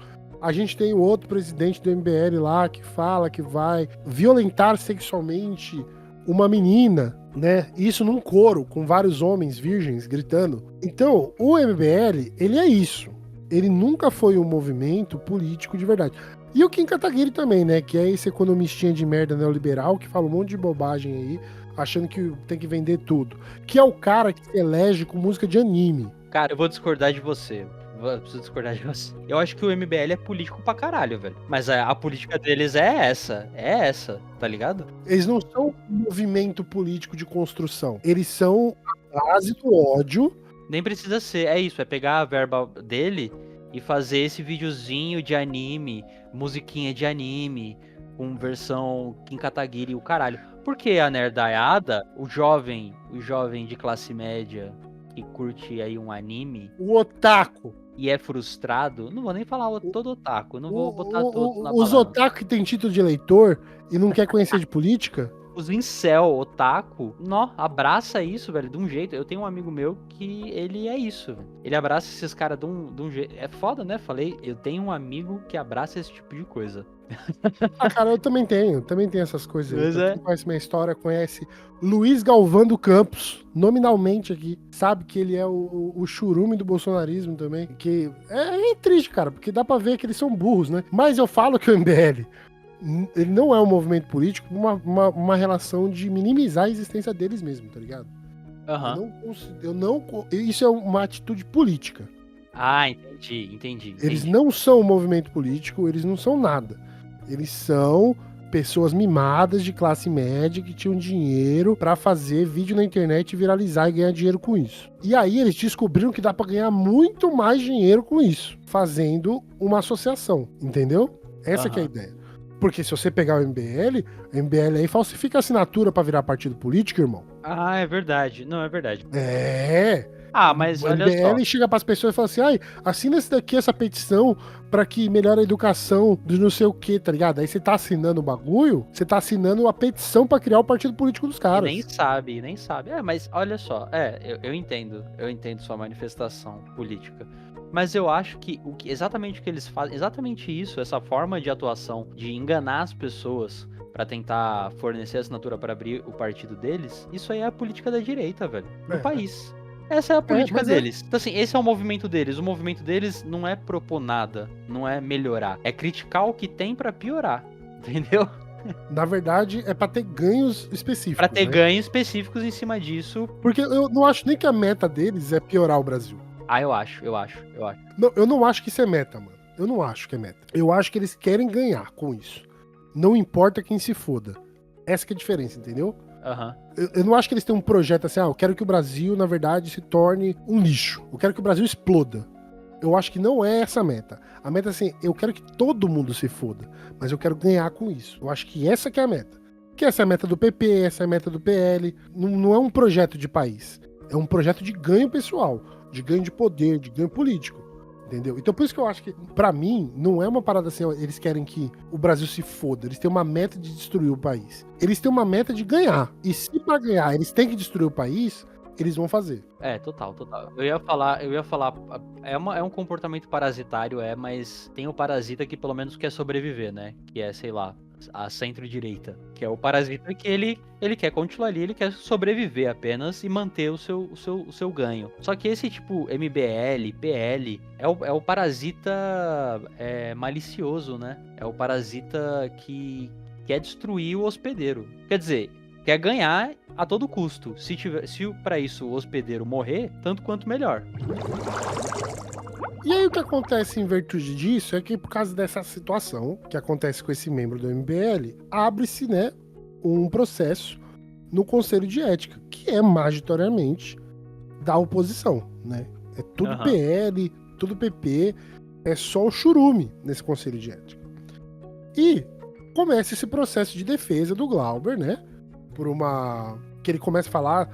Speaker 2: A gente tem o outro presidente do MBL lá que fala que vai violentar sexualmente uma menina, né? Isso num coro, com vários homens virgens gritando. Então, o MBL, ele é isso. Ele nunca foi um movimento político de verdade. E o Kim Kataguiri também, né? Que é esse economistinha de merda neoliberal que fala um monte de bobagem aí, achando que tem que vender tudo. Que é o cara que se elege com música de anime. Cara, eu vou discordar de você. Eu preciso discordar de você. Eu acho que o MBL é político pra caralho, velho. Mas a política deles é essa, tá ligado?
Speaker 1: Eles não são um movimento político de construção. Eles são a base do ódio.
Speaker 2: Nem precisa ser, é isso, é pegar a verba dele e fazer esse videozinho de anime, musiquinha de anime, com versão Kim Kataguiri e o caralho. Porque a nerdaiada, o jovem de classe média que curte aí um anime
Speaker 1: O otaku.
Speaker 2: e é frustrado, não vou nem falar todo otaku, não vou botar todos na
Speaker 1: Os
Speaker 2: palavra.
Speaker 1: otaku que tem título de eleitor e não quer conhecer de política,
Speaker 2: Os incel, otaku, abraça isso, velho, de um jeito. Eu tenho um amigo meu que ele é isso, velho. Ele abraça esses caras de um jeito. É foda, né? Falei, eu tenho um amigo que abraça esse tipo de coisa.
Speaker 1: cara, eu também tenho essas coisas aí.
Speaker 2: Pois
Speaker 1: Pra
Speaker 2: é.
Speaker 1: quem conhece minha história, conhece Luiz Galvão do Campos, nominalmente aqui, sabe que ele é o churume do bolsonarismo também, que é triste, cara, porque dá pra ver que eles são burros, né? Mas eu falo que o MBL, ele não é um movimento político, uma relação de minimizar a existência deles mesmo, tá ligado?
Speaker 2: Aham.
Speaker 1: Isso é uma atitude política.
Speaker 2: Ah, entendi.
Speaker 1: Eles não são um movimento político, eles não são nada. Eles são pessoas mimadas de classe média que tinham dinheiro pra fazer vídeo na internet e viralizar e ganhar dinheiro com isso. E aí eles descobriram que dá pra ganhar muito mais dinheiro com isso, fazendo uma associação, entendeu? Essa que é a ideia. Porque se você pegar o MBL aí falsifica a assinatura pra virar partido político, irmão.
Speaker 2: Ah, é verdade. Não, é verdade.
Speaker 1: É.
Speaker 2: Ah, mas
Speaker 1: O
Speaker 2: olha
Speaker 1: MBL
Speaker 2: só.
Speaker 1: chega pras pessoas e fala assim, assina essa petição pra que melhore a educação do não sei o que, tá ligado? Aí você tá assinando o bagulho, você tá assinando a petição pra criar o partido político dos
Speaker 2: E
Speaker 1: caras.
Speaker 2: nem sabe. É, mas olha só. Eu entendo sua manifestação política. Mas eu acho que exatamente o que eles fazem, exatamente isso, essa forma de atuação, de enganar as pessoas pra tentar fornecer assinatura pra abrir o partido deles, isso aí é a política da direita, velho, no país. Essa é a política
Speaker 1: mas
Speaker 2: deles. Então, assim, esse é o movimento deles. O movimento deles não é propor nada, não é melhorar. É criticar o que tem pra piorar, entendeu?
Speaker 1: Na verdade, é pra ter ganhos específicos.
Speaker 2: Pra ter
Speaker 1: né?
Speaker 2: ganhos específicos em cima disso.
Speaker 1: Porque eu não acho nem que a meta deles é piorar o Brasil.
Speaker 2: Ah, eu acho.
Speaker 1: Não, eu não acho que isso é meta, mano. Eu não acho que é meta. Eu acho que eles querem ganhar com isso. Não importa quem se foda. Essa que é a diferença, entendeu?
Speaker 2: Aham.
Speaker 1: Eu não acho que eles têm um projeto assim, eu quero que o Brasil, na verdade, se torne um lixo. Eu quero que o Brasil exploda. Eu acho que não é essa a meta. A meta é assim, eu quero que todo mundo se foda, mas eu quero ganhar com isso. Eu acho que essa que é a meta. Que essa é a meta do PP, essa é a meta do PL. Não é um projeto de país. É um projeto de ganho pessoal, de ganho de poder, de ganho político. Entendeu? Então por isso que eu acho que, pra mim, não é uma parada assim, eles querem que o Brasil se foda. Eles têm uma meta de destruir o país. Eles têm uma meta de ganhar. E se pra ganhar eles têm que destruir o país, eles vão fazer.
Speaker 2: Total. Eu ia falar, é um comportamento parasitário, mas tem o parasita que pelo menos quer sobreviver, né? Que é, sei lá, a centro-direita. Que é o parasita que ele quer continuar ali, ele quer sobreviver apenas e manter o seu ganho. Só que esse tipo MBL, PL, é o parasita malicioso, né? É o parasita que quer destruir o hospedeiro. Quer dizer, quer ganhar a todo custo. Se para isso o hospedeiro morrer, tanto quanto melhor.
Speaker 1: E aí o que acontece em virtude disso é que por causa dessa situação que acontece com esse membro do MBL, abre-se, né, um processo no Conselho de Ética, que é majoritariamente da oposição, né? É tudo PL, tudo PP, é só o churume nesse Conselho de Ética. E começa esse processo de defesa do Glauber, né? Que ele começa a falar,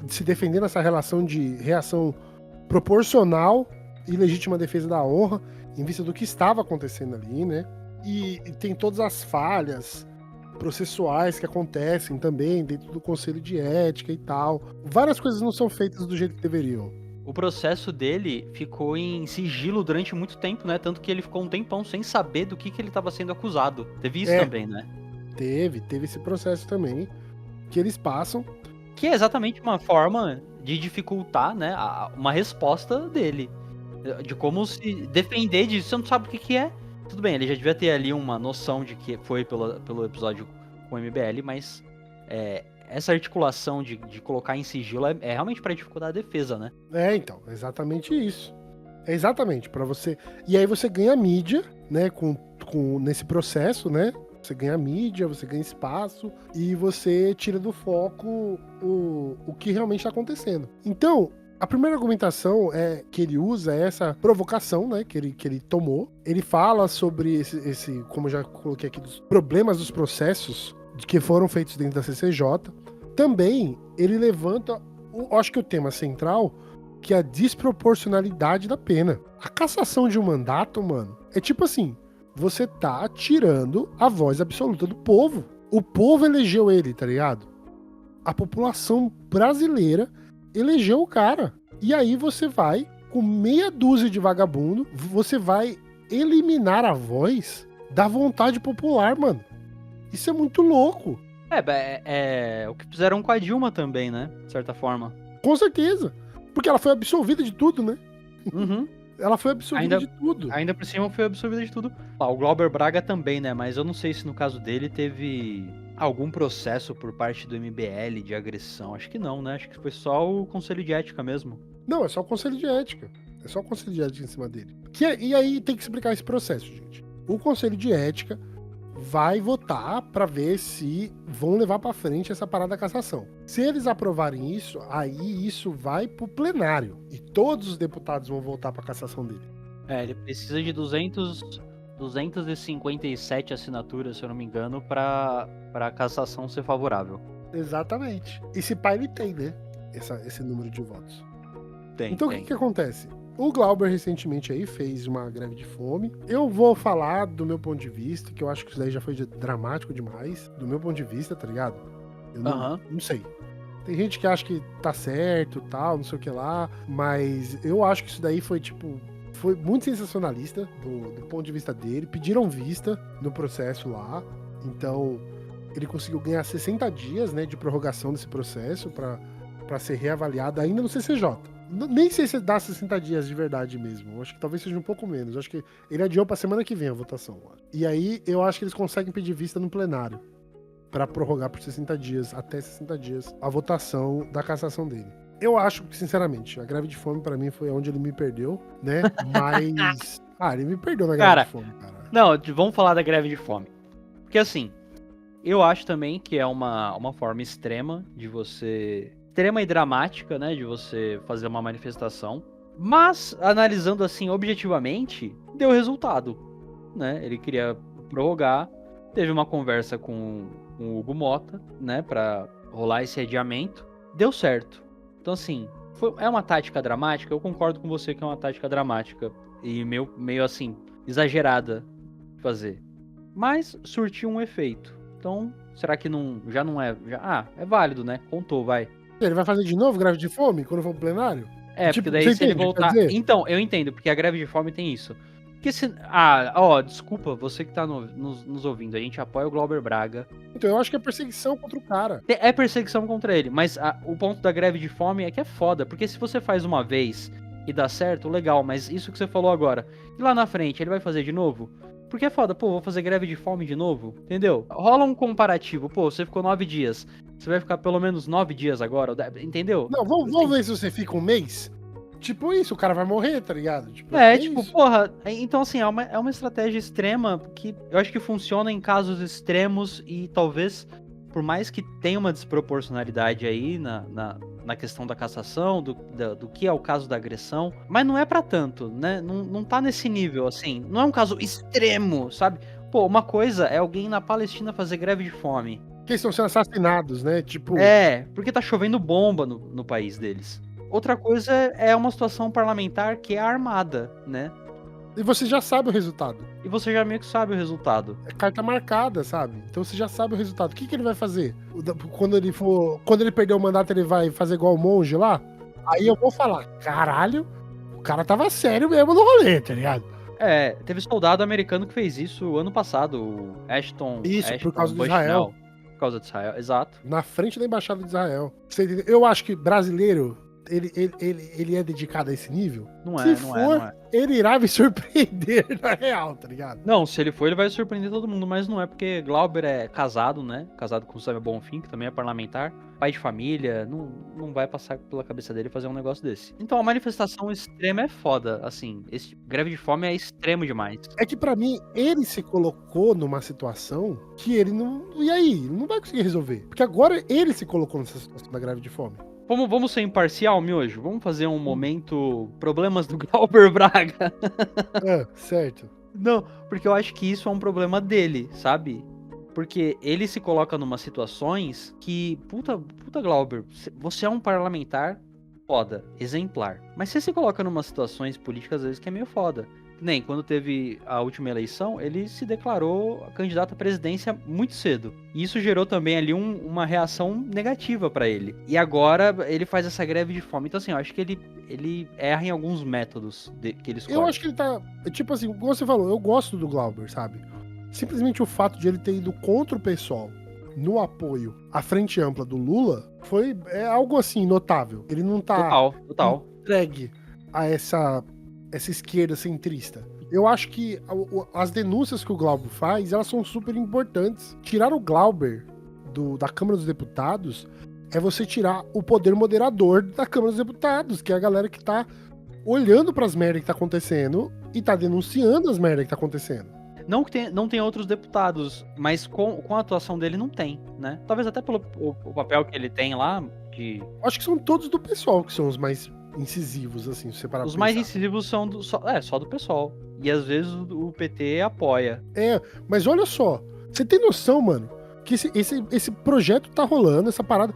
Speaker 1: se defendendo essa relação de reação proporcional e legítima defesa da honra, em vista do que estava acontecendo ali, né? E tem todas as falhas processuais que acontecem também dentro do Conselho de Ética e tal. Várias coisas não são feitas do jeito que deveriam.
Speaker 2: O processo dele ficou em sigilo durante muito tempo, né? Tanto que ele ficou um tempão sem saber do que ele estava sendo acusado. Teve isso também, né?
Speaker 1: Teve esse processo também, que eles passam.
Speaker 2: Que é exatamente uma forma de dificultar, né, uma resposta dele. De como se defender disso. Você não sabe o que é. Tudo bem, ele já devia ter ali uma noção de que foi pelo episódio com o MBL, mas essa articulação de colocar em sigilo é realmente para dificultar a defesa, né?
Speaker 1: Então, exatamente isso. É exatamente, para você... E aí você ganha mídia, né, nesse processo, né? Você ganha mídia, você ganha espaço e você tira do foco o que realmente está acontecendo. Então, a primeira argumentação que ele usa é essa provocação, né, que ele tomou. Ele fala sobre esse, como eu já coloquei aqui, dos problemas dos processos que foram feitos dentro da CCJ. Também ele levanta, acho que o tema central, que é a desproporcionalidade da pena. A cassação de um mandato, mano, é tipo assim, você tá tirando a voz absoluta do povo. O povo elegeu ele, tá ligado? A população brasileira elegeu o cara. E aí você vai, com meia dúzia de vagabundo, você vai eliminar a voz da vontade popular, mano. Isso é muito louco.
Speaker 2: É o que fizeram com a Dilma também, né? De certa forma.
Speaker 1: Com certeza. Porque ela foi absolvida de tudo, né?
Speaker 2: Uhum.
Speaker 1: Ela foi absolvida de tudo.
Speaker 2: Ainda por cima foi absolvida de tudo. O Glauber Braga também, né? Mas eu não sei se no caso dele teve algum processo por parte do MBL de agressão. Acho que não, né? Acho que foi só o Conselho de Ética mesmo.
Speaker 1: Não, é só o Conselho de Ética. É só o Conselho de Ética em cima dele. E aí tem que explicar esse processo, gente. O Conselho de Ética vai votar pra ver se vão levar pra frente essa parada da cassação. Se eles aprovarem isso, aí isso vai pro plenário. E todos os deputados vão votar pra cassação dele.
Speaker 2: Ele precisa de 257 assinaturas, se eu não me engano, pra a cassação ser favorável.
Speaker 1: Exatamente. E se pá, ele tem, né? Esse número de votos. Então o que acontece? O Glauber recentemente aí fez uma greve de fome. Eu vou falar do meu ponto de vista, que eu acho que isso daí já foi dramático demais. Do meu ponto de vista, tá ligado? Eu não sei. Tem gente que acha que tá certo e tal, não sei o que lá. Mas eu acho que isso daí foi, foi muito sensacionalista do ponto de vista dele. Pediram vista no processo lá. Então, ele conseguiu ganhar 60 dias, né, de prorrogação desse processo pra ser reavaliado ainda no CCJ. Nem sei se dá 60 dias de verdade mesmo. Eu acho que talvez seja um pouco menos. Eu acho que ele adiou pra semana que vem a votação. E aí, eu acho que eles conseguem pedir vista no plenário pra prorrogar por 60 dias, até 60 dias, a votação da cassação dele. Eu acho que, sinceramente, a greve de fome pra mim foi onde ele me perdeu, né? Mas... ele me perdeu na greve de fome, cara.
Speaker 2: Não, vamos falar da greve de fome. Porque, assim, eu acho também que é uma forma extrema de você... extrema e dramática, né, de você fazer uma manifestação, mas analisando assim objetivamente, deu resultado, né? Ele queria prorrogar, teve uma conversa com o Hugo Mota, né, para rolar esse adiamento, deu certo. Então assim, é uma tática dramática, eu concordo com você que é uma tática dramática e meio assim exagerada de fazer, mas surtiu um efeito. Então, será que já não é, é válido, né? Contou, vai.
Speaker 1: Ele vai fazer de novo greve de fome quando for pro plenário?
Speaker 2: É,
Speaker 1: Tipo,
Speaker 2: porque daí
Speaker 1: você
Speaker 2: se ele
Speaker 1: entende o que eu
Speaker 2: voltar.
Speaker 1: quero dizer?
Speaker 2: Então, eu entendo, porque a greve de fome tem isso. Porque se. Desculpa, você que tá nos ouvindo, a gente apoia o Glauber Braga.
Speaker 1: Então eu acho que é perseguição contra o cara.
Speaker 2: É perseguição contra ele, mas o ponto da greve de fome é que é foda, porque se você faz uma vez e dá certo, legal, mas isso que você falou agora, e lá na frente ele vai fazer de novo? Porque é foda, pô, vou fazer greve de fome de novo, entendeu? Rola um comparativo, pô, você ficou 9 dias, você vai ficar pelo menos 9 dias agora, entendeu?
Speaker 1: Não, vamos ver se você fica um mês. Tipo isso, o cara vai morrer, tá ligado? Tipo,
Speaker 2: Tipo,
Speaker 1: isso.
Speaker 2: porra, então assim, é uma estratégia extrema que eu acho que funciona em casos extremos e talvez, por mais que tenha uma desproporcionalidade aí na questão da cassação, do que é o caso da agressão, mas não é pra tanto, né? Não tá nesse nível, assim, não é um caso extremo, sabe? Pô, uma coisa é alguém na Palestina fazer greve de fome.
Speaker 1: Que eles estão sendo assassinados, né? Tipo,
Speaker 2: Porque tá chovendo bomba no país deles. Outra coisa é uma situação parlamentar que é armada, né?
Speaker 1: e você já sabe o resultado.
Speaker 2: E você já meio que sabe o resultado.
Speaker 1: É carta marcada, sabe? Então você já sabe o resultado. O que ele vai fazer? Quando ele perder o mandato, ele vai fazer igual o monge lá? Aí eu vou falar, caralho, o cara tava sério mesmo no rolê, tá ligado?
Speaker 2: Teve soldado americano que fez isso ano passado, o Ashton.
Speaker 1: Isso, por causa do
Speaker 2: Bushnell.
Speaker 1: Israel.
Speaker 2: Por causa de Israel, exato.
Speaker 1: Na frente da embaixada de Israel. Você entendeu? Eu acho que brasileiro, ele é dedicado a esse nível.
Speaker 2: Não
Speaker 1: Se
Speaker 2: é,
Speaker 1: for,
Speaker 2: não é.
Speaker 1: ele irá me surpreender na real, tá ligado?
Speaker 2: Não, se ele for, ele vai surpreender todo mundo, mas não é porque Glauber é casado, né? Casado com o Samuel Bonfim, que também é parlamentar, pai de família, não vai passar pela cabeça dele fazer um negócio desse. Então a manifestação extrema é foda, assim, esse greve de fome é extremo demais.
Speaker 1: É que pra mim, ele se colocou numa situação que ele não. E aí? Ele não vai conseguir resolver. Porque agora ele se colocou nessa situação da greve de fome.
Speaker 2: Vamos ser imparcial, Miojo? Vamos fazer um momento problemas do Glauber Braga?
Speaker 1: Certo.
Speaker 2: Não, porque eu acho que isso é um problema dele, sabe? Porque ele se coloca numa situações que, puta Glauber, você é um parlamentar foda, exemplar. Mas você se coloca numa situações políticas às vezes que é meio foda. Nem quando teve a última eleição, ele se declarou candidato à presidência muito cedo. E isso gerou também ali uma reação negativa pra ele. E agora ele faz essa greve de fome. Então assim, eu acho que ele erra em alguns métodos que ele escolhe.
Speaker 1: Eu acho que ele tá. Tipo assim, como você falou, eu gosto do Glauber, sabe? Simplesmente o fato de ele ter ido contra o PSOL no apoio à frente ampla do Lula é algo assim notável. Ele não tá
Speaker 2: Total.
Speaker 1: entregue a essa esquerda centrista. Eu acho que as denúncias que o Glauber faz, elas são super importantes. Tirar o Glauber da Câmara dos Deputados é você tirar o poder moderador da Câmara dos Deputados, que é a galera que tá olhando pras merdas que tá acontecendo e tá denunciando as merdas que tá acontecendo.
Speaker 2: Não tem outros deputados, mas com a atuação dele não tem, né? Talvez até pelo o papel que ele tem lá, de...
Speaker 1: Acho que são todos do pessoal que são os mais incisivos, assim, se você parar
Speaker 2: Os
Speaker 1: pra
Speaker 2: mais
Speaker 1: pensar.
Speaker 2: incisivos são só do pessoal. E às vezes o PT apoia.
Speaker 1: Mas olha só, você tem noção, mano, que esse projeto tá rolando, essa parada,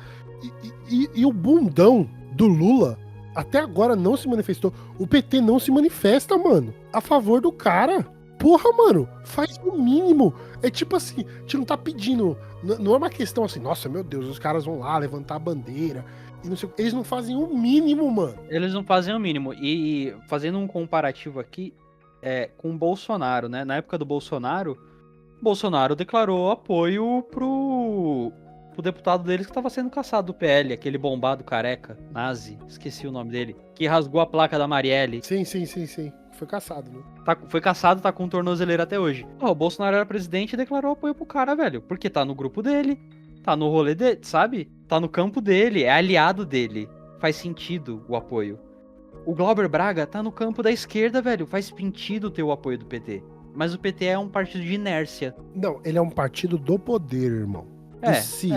Speaker 1: e o bundão do Lula até agora não se manifestou. O PT não se manifesta, mano, a favor do cara. Porra, mano, faz o mínimo. É tipo assim, a gente não tá pedindo, não é uma questão assim, nossa, meu Deus, os caras vão lá levantar a bandeira, e não sei, eles não fazem o mínimo, mano.
Speaker 2: Eles não fazem o mínimo. E fazendo um comparativo aqui com o Bolsonaro, né? Na época do Bolsonaro declarou apoio pro deputado deles que estava sendo caçado do PL, aquele bombado careca, nazi, esqueci o nome dele, que rasgou a placa da Marielle.
Speaker 1: Sim. Foi caçado, né?
Speaker 2: Foi caçado, tá com tornozeleira até hoje. O Bolsonaro era presidente e declarou apoio pro cara, velho. Porque tá no grupo dele, tá no rolê dele, sabe? Tá no campo dele, é aliado dele. Faz sentido o apoio. O Glauber Braga tá no campo da esquerda, velho. Faz sentido ter o apoio do PT. Mas o PT é um partido de inércia.
Speaker 1: Não, ele é um partido do poder, irmão. E se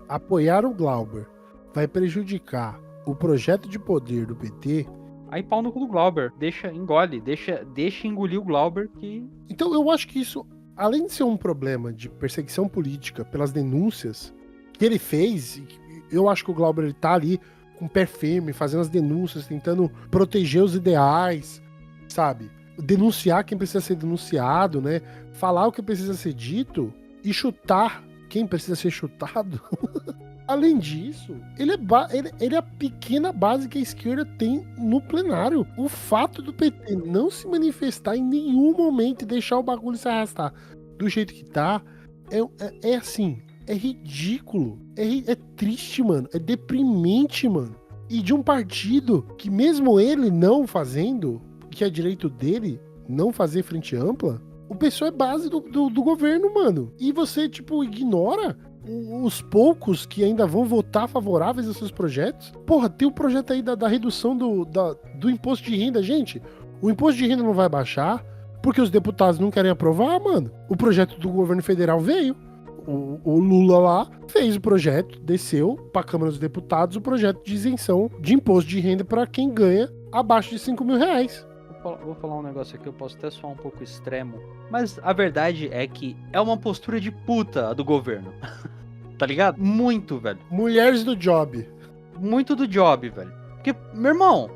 Speaker 1: apoiar o Glauber vai prejudicar o projeto de poder do PT...
Speaker 2: Aí pau no cu do Glauber. Engole, deixa engolir o Glauber que...
Speaker 1: Então eu acho que isso, além de ser um problema de perseguição política pelas denúncias que ele fez, eu acho que o Glauber ele tá ali com o pé firme, fazendo as denúncias, tentando proteger os ideais, sabe? Denunciar quem precisa ser denunciado, né? Falar o que precisa ser dito e chutar quem precisa ser chutado. Além disso, ele é a pequena base que a esquerda tem no plenário. O fato do PT não se manifestar em nenhum momento e deixar o bagulho se arrastar do jeito que tá, é assim, é ridículo. É triste, mano. É deprimente, mano. E de um partido que mesmo ele não fazendo, que é direito dele não fazer frente ampla, o pessoal é base do governo, mano. E você, tipo, ignora os poucos que ainda vão votar favoráveis aos seus projetos. Porra, tem o projeto aí da redução do imposto de renda. Gente, o imposto de renda não vai baixar porque os deputados não querem aprovar, mano. O projeto do governo federal veio. O Lula lá fez o projeto, desceu pra Câmara dos Deputados o projeto de isenção de imposto de renda pra quem ganha abaixo de 5 mil reais.
Speaker 2: Vou falar um negócio aqui, eu posso até soar um pouco extremo, mas a verdade é que é uma postura de puta a do governo. Tá ligado? Muito, velho.
Speaker 1: Mulheres do job.
Speaker 2: Muito do job, velho. Porque, meu irmão,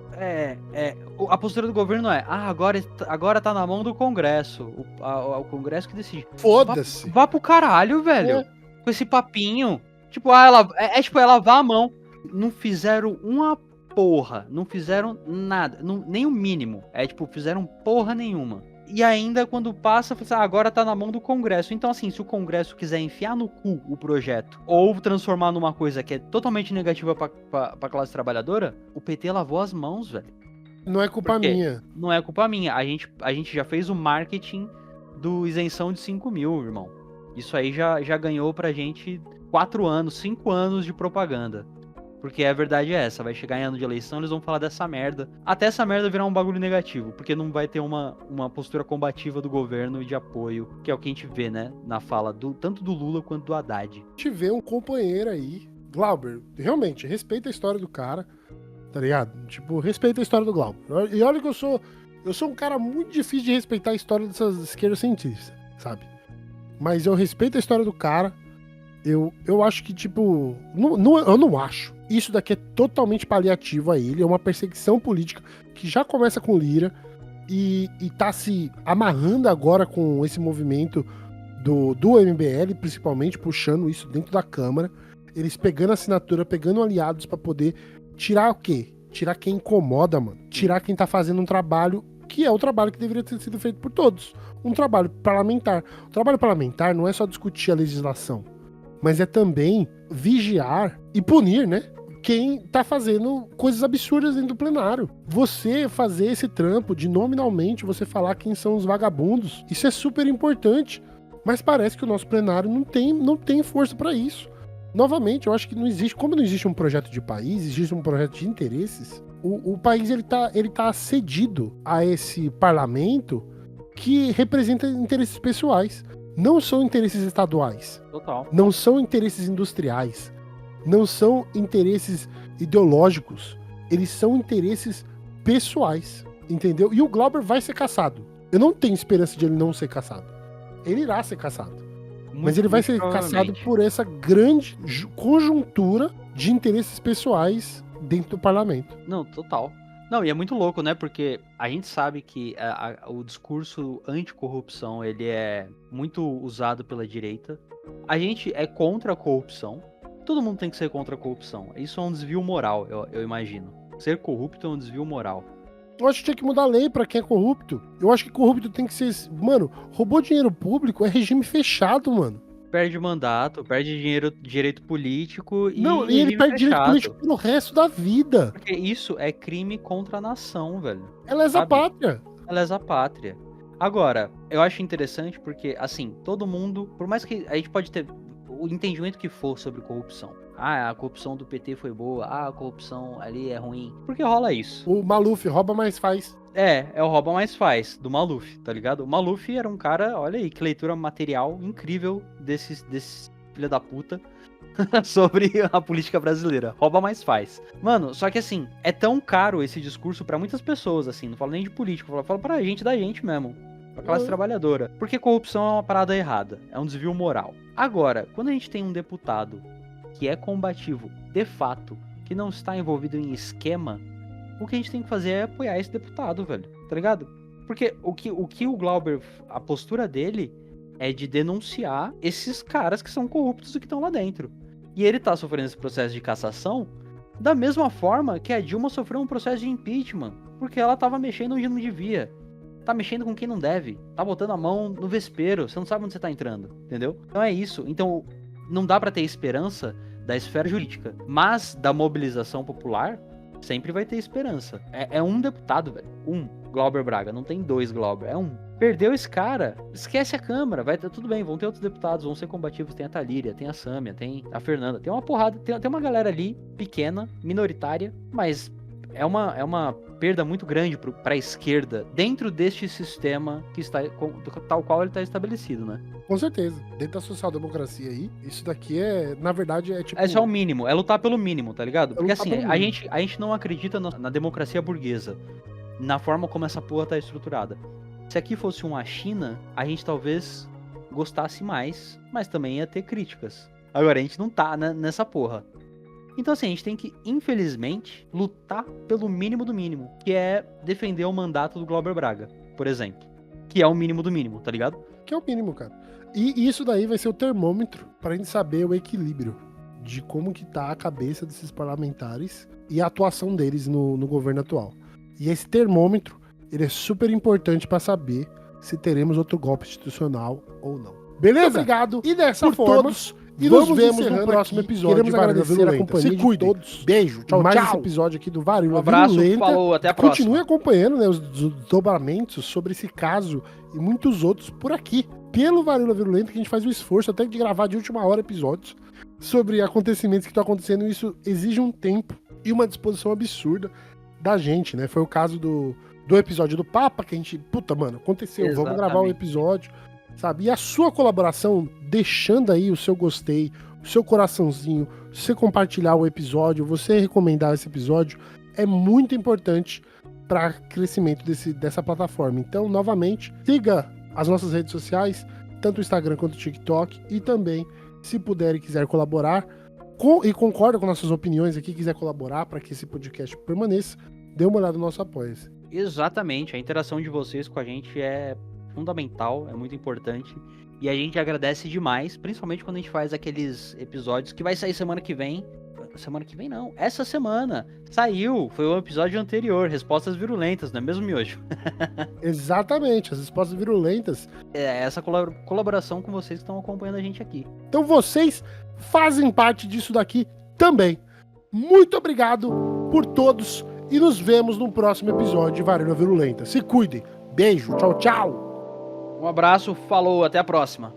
Speaker 2: a postura do governo é, agora tá na mão do Congresso. O Congresso que decide.
Speaker 1: Foda-se.
Speaker 2: Vá pro caralho, velho.
Speaker 1: É.
Speaker 2: Com esse papinho. Tipo, é lavar a mão. Não fizeram uma porra. Não fizeram nada. Nem o mínimo. Fizeram porra nenhuma. E ainda quando passa, agora tá na mão do Congresso. Então, assim, se o Congresso quiser enfiar no cu o projeto ou transformar numa coisa que é totalmente negativa pra classe trabalhadora, o PT lavou as mãos, velho.
Speaker 1: Não é culpa minha.
Speaker 2: Não é culpa minha. A gente já fez o marketing do isenção de 5 mil, irmão. Isso aí já ganhou pra gente 4 anos, 5 anos de propaganda. Porque a verdade é essa, vai chegar em ano de eleição, eles vão falar dessa merda. Até essa merda virar um bagulho negativo, porque não vai ter uma postura combativa do governo e de apoio, que é o que a gente vê, né, na fala tanto do Lula quanto do Haddad.
Speaker 1: A gente vê um companheiro aí, Glauber, realmente, respeita a história do cara, tá ligado? Tipo, respeita a história do Glauber. E olha que eu sou um cara muito difícil de respeitar a história dessas esquerdas cientistas, sabe? Mas eu respeito a história do cara. Eu acho que, tipo... eu não acho. Isso daqui é totalmente paliativo a ele. É uma perseguição política que já começa com Lira e tá se amarrando agora com esse movimento do MBL, principalmente, puxando isso dentro da Câmara. Eles pegando assinatura, pegando aliados pra poder tirar o quê? Tirar quem incomoda, mano. Tirar quem tá fazendo um trabalho que é o trabalho que deveria ter sido feito por todos. Um trabalho parlamentar. O trabalho parlamentar não é só discutir a legislação, mas é também vigiar e punir, né? Quem tá fazendo coisas absurdas dentro do plenário. Você fazer esse trampo de nominalmente você falar quem são os vagabundos, isso é super importante. Mas parece que o nosso plenário não tem força pra isso. Novamente, eu acho que não existe, como não existe um projeto de país, existe um projeto de interesses. O país ele tá cedido a esse parlamento que representa interesses pessoais. Não são interesses estaduais.
Speaker 2: Total.
Speaker 1: Não são interesses industriais. Não são interesses ideológicos. Eles são interesses pessoais. Entendeu? E o Glauber vai ser caçado. Eu não tenho esperança de ele não ser caçado. Ele irá ser caçado. Mas ele vai ser caçado por essa grande conjuntura de interesses pessoais dentro do parlamento.
Speaker 2: Não, total. Não, e é muito louco, né? Porque a gente sabe que o discurso anticorrupção, ele é muito usado pela direita. A gente é contra a corrupção. Todo mundo tem que ser contra a corrupção. Isso é um desvio moral, eu imagino. Ser corrupto é um desvio moral.
Speaker 1: Eu acho que tinha que mudar a lei pra quem é corrupto. Eu acho que corrupto tem que ser... Mano, roubou dinheiro público é regime fechado, mano.
Speaker 2: Perde mandato, perde direito político e
Speaker 1: não, e ele perde direito político pelo resto da vida.
Speaker 2: Porque isso é crime contra a nação, velho.
Speaker 1: É lesa pátria.
Speaker 2: É lesa pátria. Agora, eu acho interessante porque, assim, todo mundo... Por mais que a gente pode ter o entendimento que for sobre corrupção. A corrupção do PT foi boa. A corrupção ali é ruim. Porque rola isso.
Speaker 1: O Maluf rouba, mas faz.
Speaker 2: É o rouba, mas faz. Do Maluf, tá ligado? O Maluf era um cara, olha aí, que leitura material incrível desse filho da puta sobre a política brasileira. Rouba, mas faz. Mano, só que assim, é tão caro esse discurso pra muitas pessoas, assim. Não falo nem de político, eu falo pra gente da gente mesmo. Pra classe trabalhadora. Porque corrupção é uma parada errada. É um desvio moral. Agora, quando a gente tem um deputado que é combativo, de fato, que não está envolvido em esquema, o que a gente tem que fazer é apoiar esse deputado, velho, tá ligado? Porque o que o Glauber, a postura dele é de denunciar esses caras que são corruptos e que estão lá dentro. E ele tá sofrendo esse processo de cassação da mesma forma que a Dilma sofreu um processo de impeachment, porque ela tava mexendo onde não devia. Tá mexendo com quem não deve. Tá botando a mão no vespeiro. Você não sabe onde você tá entrando, entendeu? Então é isso. Então não dá pra ter esperança da esfera jurídica, mas da mobilização popular sempre vai ter esperança. É um deputado, velho. Glauber Braga. Não tem 2 Glauber, é um. Perdeu esse cara, esquece a Câmara, vai tudo bem, vão ter outros deputados, vão ser combativos, tem a Talíria, tem a Sâmia, tem a Fernanda, tem uma porrada, tem uma galera ali, pequena, minoritária, mas é uma perda muito grande para a esquerda dentro deste sistema que está tal qual ele está estabelecido, né?
Speaker 1: Com certeza. Dentro da social-democracia aí, isso daqui na verdade, é tipo...
Speaker 2: Esse é o mínimo, é lutar pelo mínimo, tá ligado? Porque
Speaker 1: lutar
Speaker 2: assim,
Speaker 1: pelo
Speaker 2: a
Speaker 1: mínimo.
Speaker 2: gente não acredita na democracia burguesa, na forma como essa porra tá estruturada. Se aqui fosse uma China, a gente talvez gostasse mais, mas também ia ter críticas. Agora, a gente não tá nessa porra. Então assim, a gente tem que, infelizmente, lutar pelo mínimo do mínimo, que é defender o mandato do Glauber Braga, por exemplo. Que é o mínimo do mínimo, tá ligado?
Speaker 1: Que é o mínimo, cara. E isso daí vai ser o termômetro pra gente saber o equilíbrio de como que tá a cabeça desses parlamentares e a atuação deles no governo atual. E esse termômetro, ele é super importante pra saber se teremos outro golpe institucional ou não. Beleza? Muito obrigado. E dessa forma, todos, e nos vemos no próximo episódio. Queremos agradecer a companhia de todos. Beijo. Tchau, mais esse episódio aqui do Varíola
Speaker 2: Um abraço,
Speaker 1: Virulenta.
Speaker 2: falou, até a próxima.
Speaker 1: Continue acompanhando, né, os desdobramentos sobre esse caso e muitos outros por aqui. Pelo Varíola Virulenta, que a gente faz o esforço até de gravar de última hora episódios sobre acontecimentos que estão acontecendo. E isso exige um tempo e uma disposição absurda da gente, né? Foi o caso do episódio do Papa, que a gente, puta, mano, aconteceu,
Speaker 2: Exatamente.
Speaker 1: vamos gravar o episódio, sabe? E a sua colaboração, deixando aí o seu gostei, o seu coraçãozinho, você compartilhar o episódio, você recomendar esse episódio, é muito importante para crescimento dessa plataforma. Então, novamente, siga as nossas redes sociais, tanto o Instagram quanto o TikTok, e também, se puder e quiser colaborar, e concorda com nossas opiniões aqui, quiser colaborar para que esse podcast permaneça, dê uma olhada no nosso Apoia-se.
Speaker 2: Exatamente, a interação de vocês com a gente é fundamental, é muito importante. E a gente agradece demais, principalmente quando a gente faz aqueles episódios que vai sair semana que vem. Semana que vem não, essa semana saiu, foi o episódio anterior, Respostas Virulentas, não é mesmo, Miojo?
Speaker 1: Exatamente, as respostas virulentas.
Speaker 2: É essa colaboração com vocês que estão acompanhando a gente aqui.
Speaker 1: Então vocês fazem parte disso daqui também. Muito obrigado por todos e nos vemos no próximo episódio de Varíola Virulenta. Se cuidem. Beijo, tchau, tchau.
Speaker 2: Um abraço, falou, até a próxima.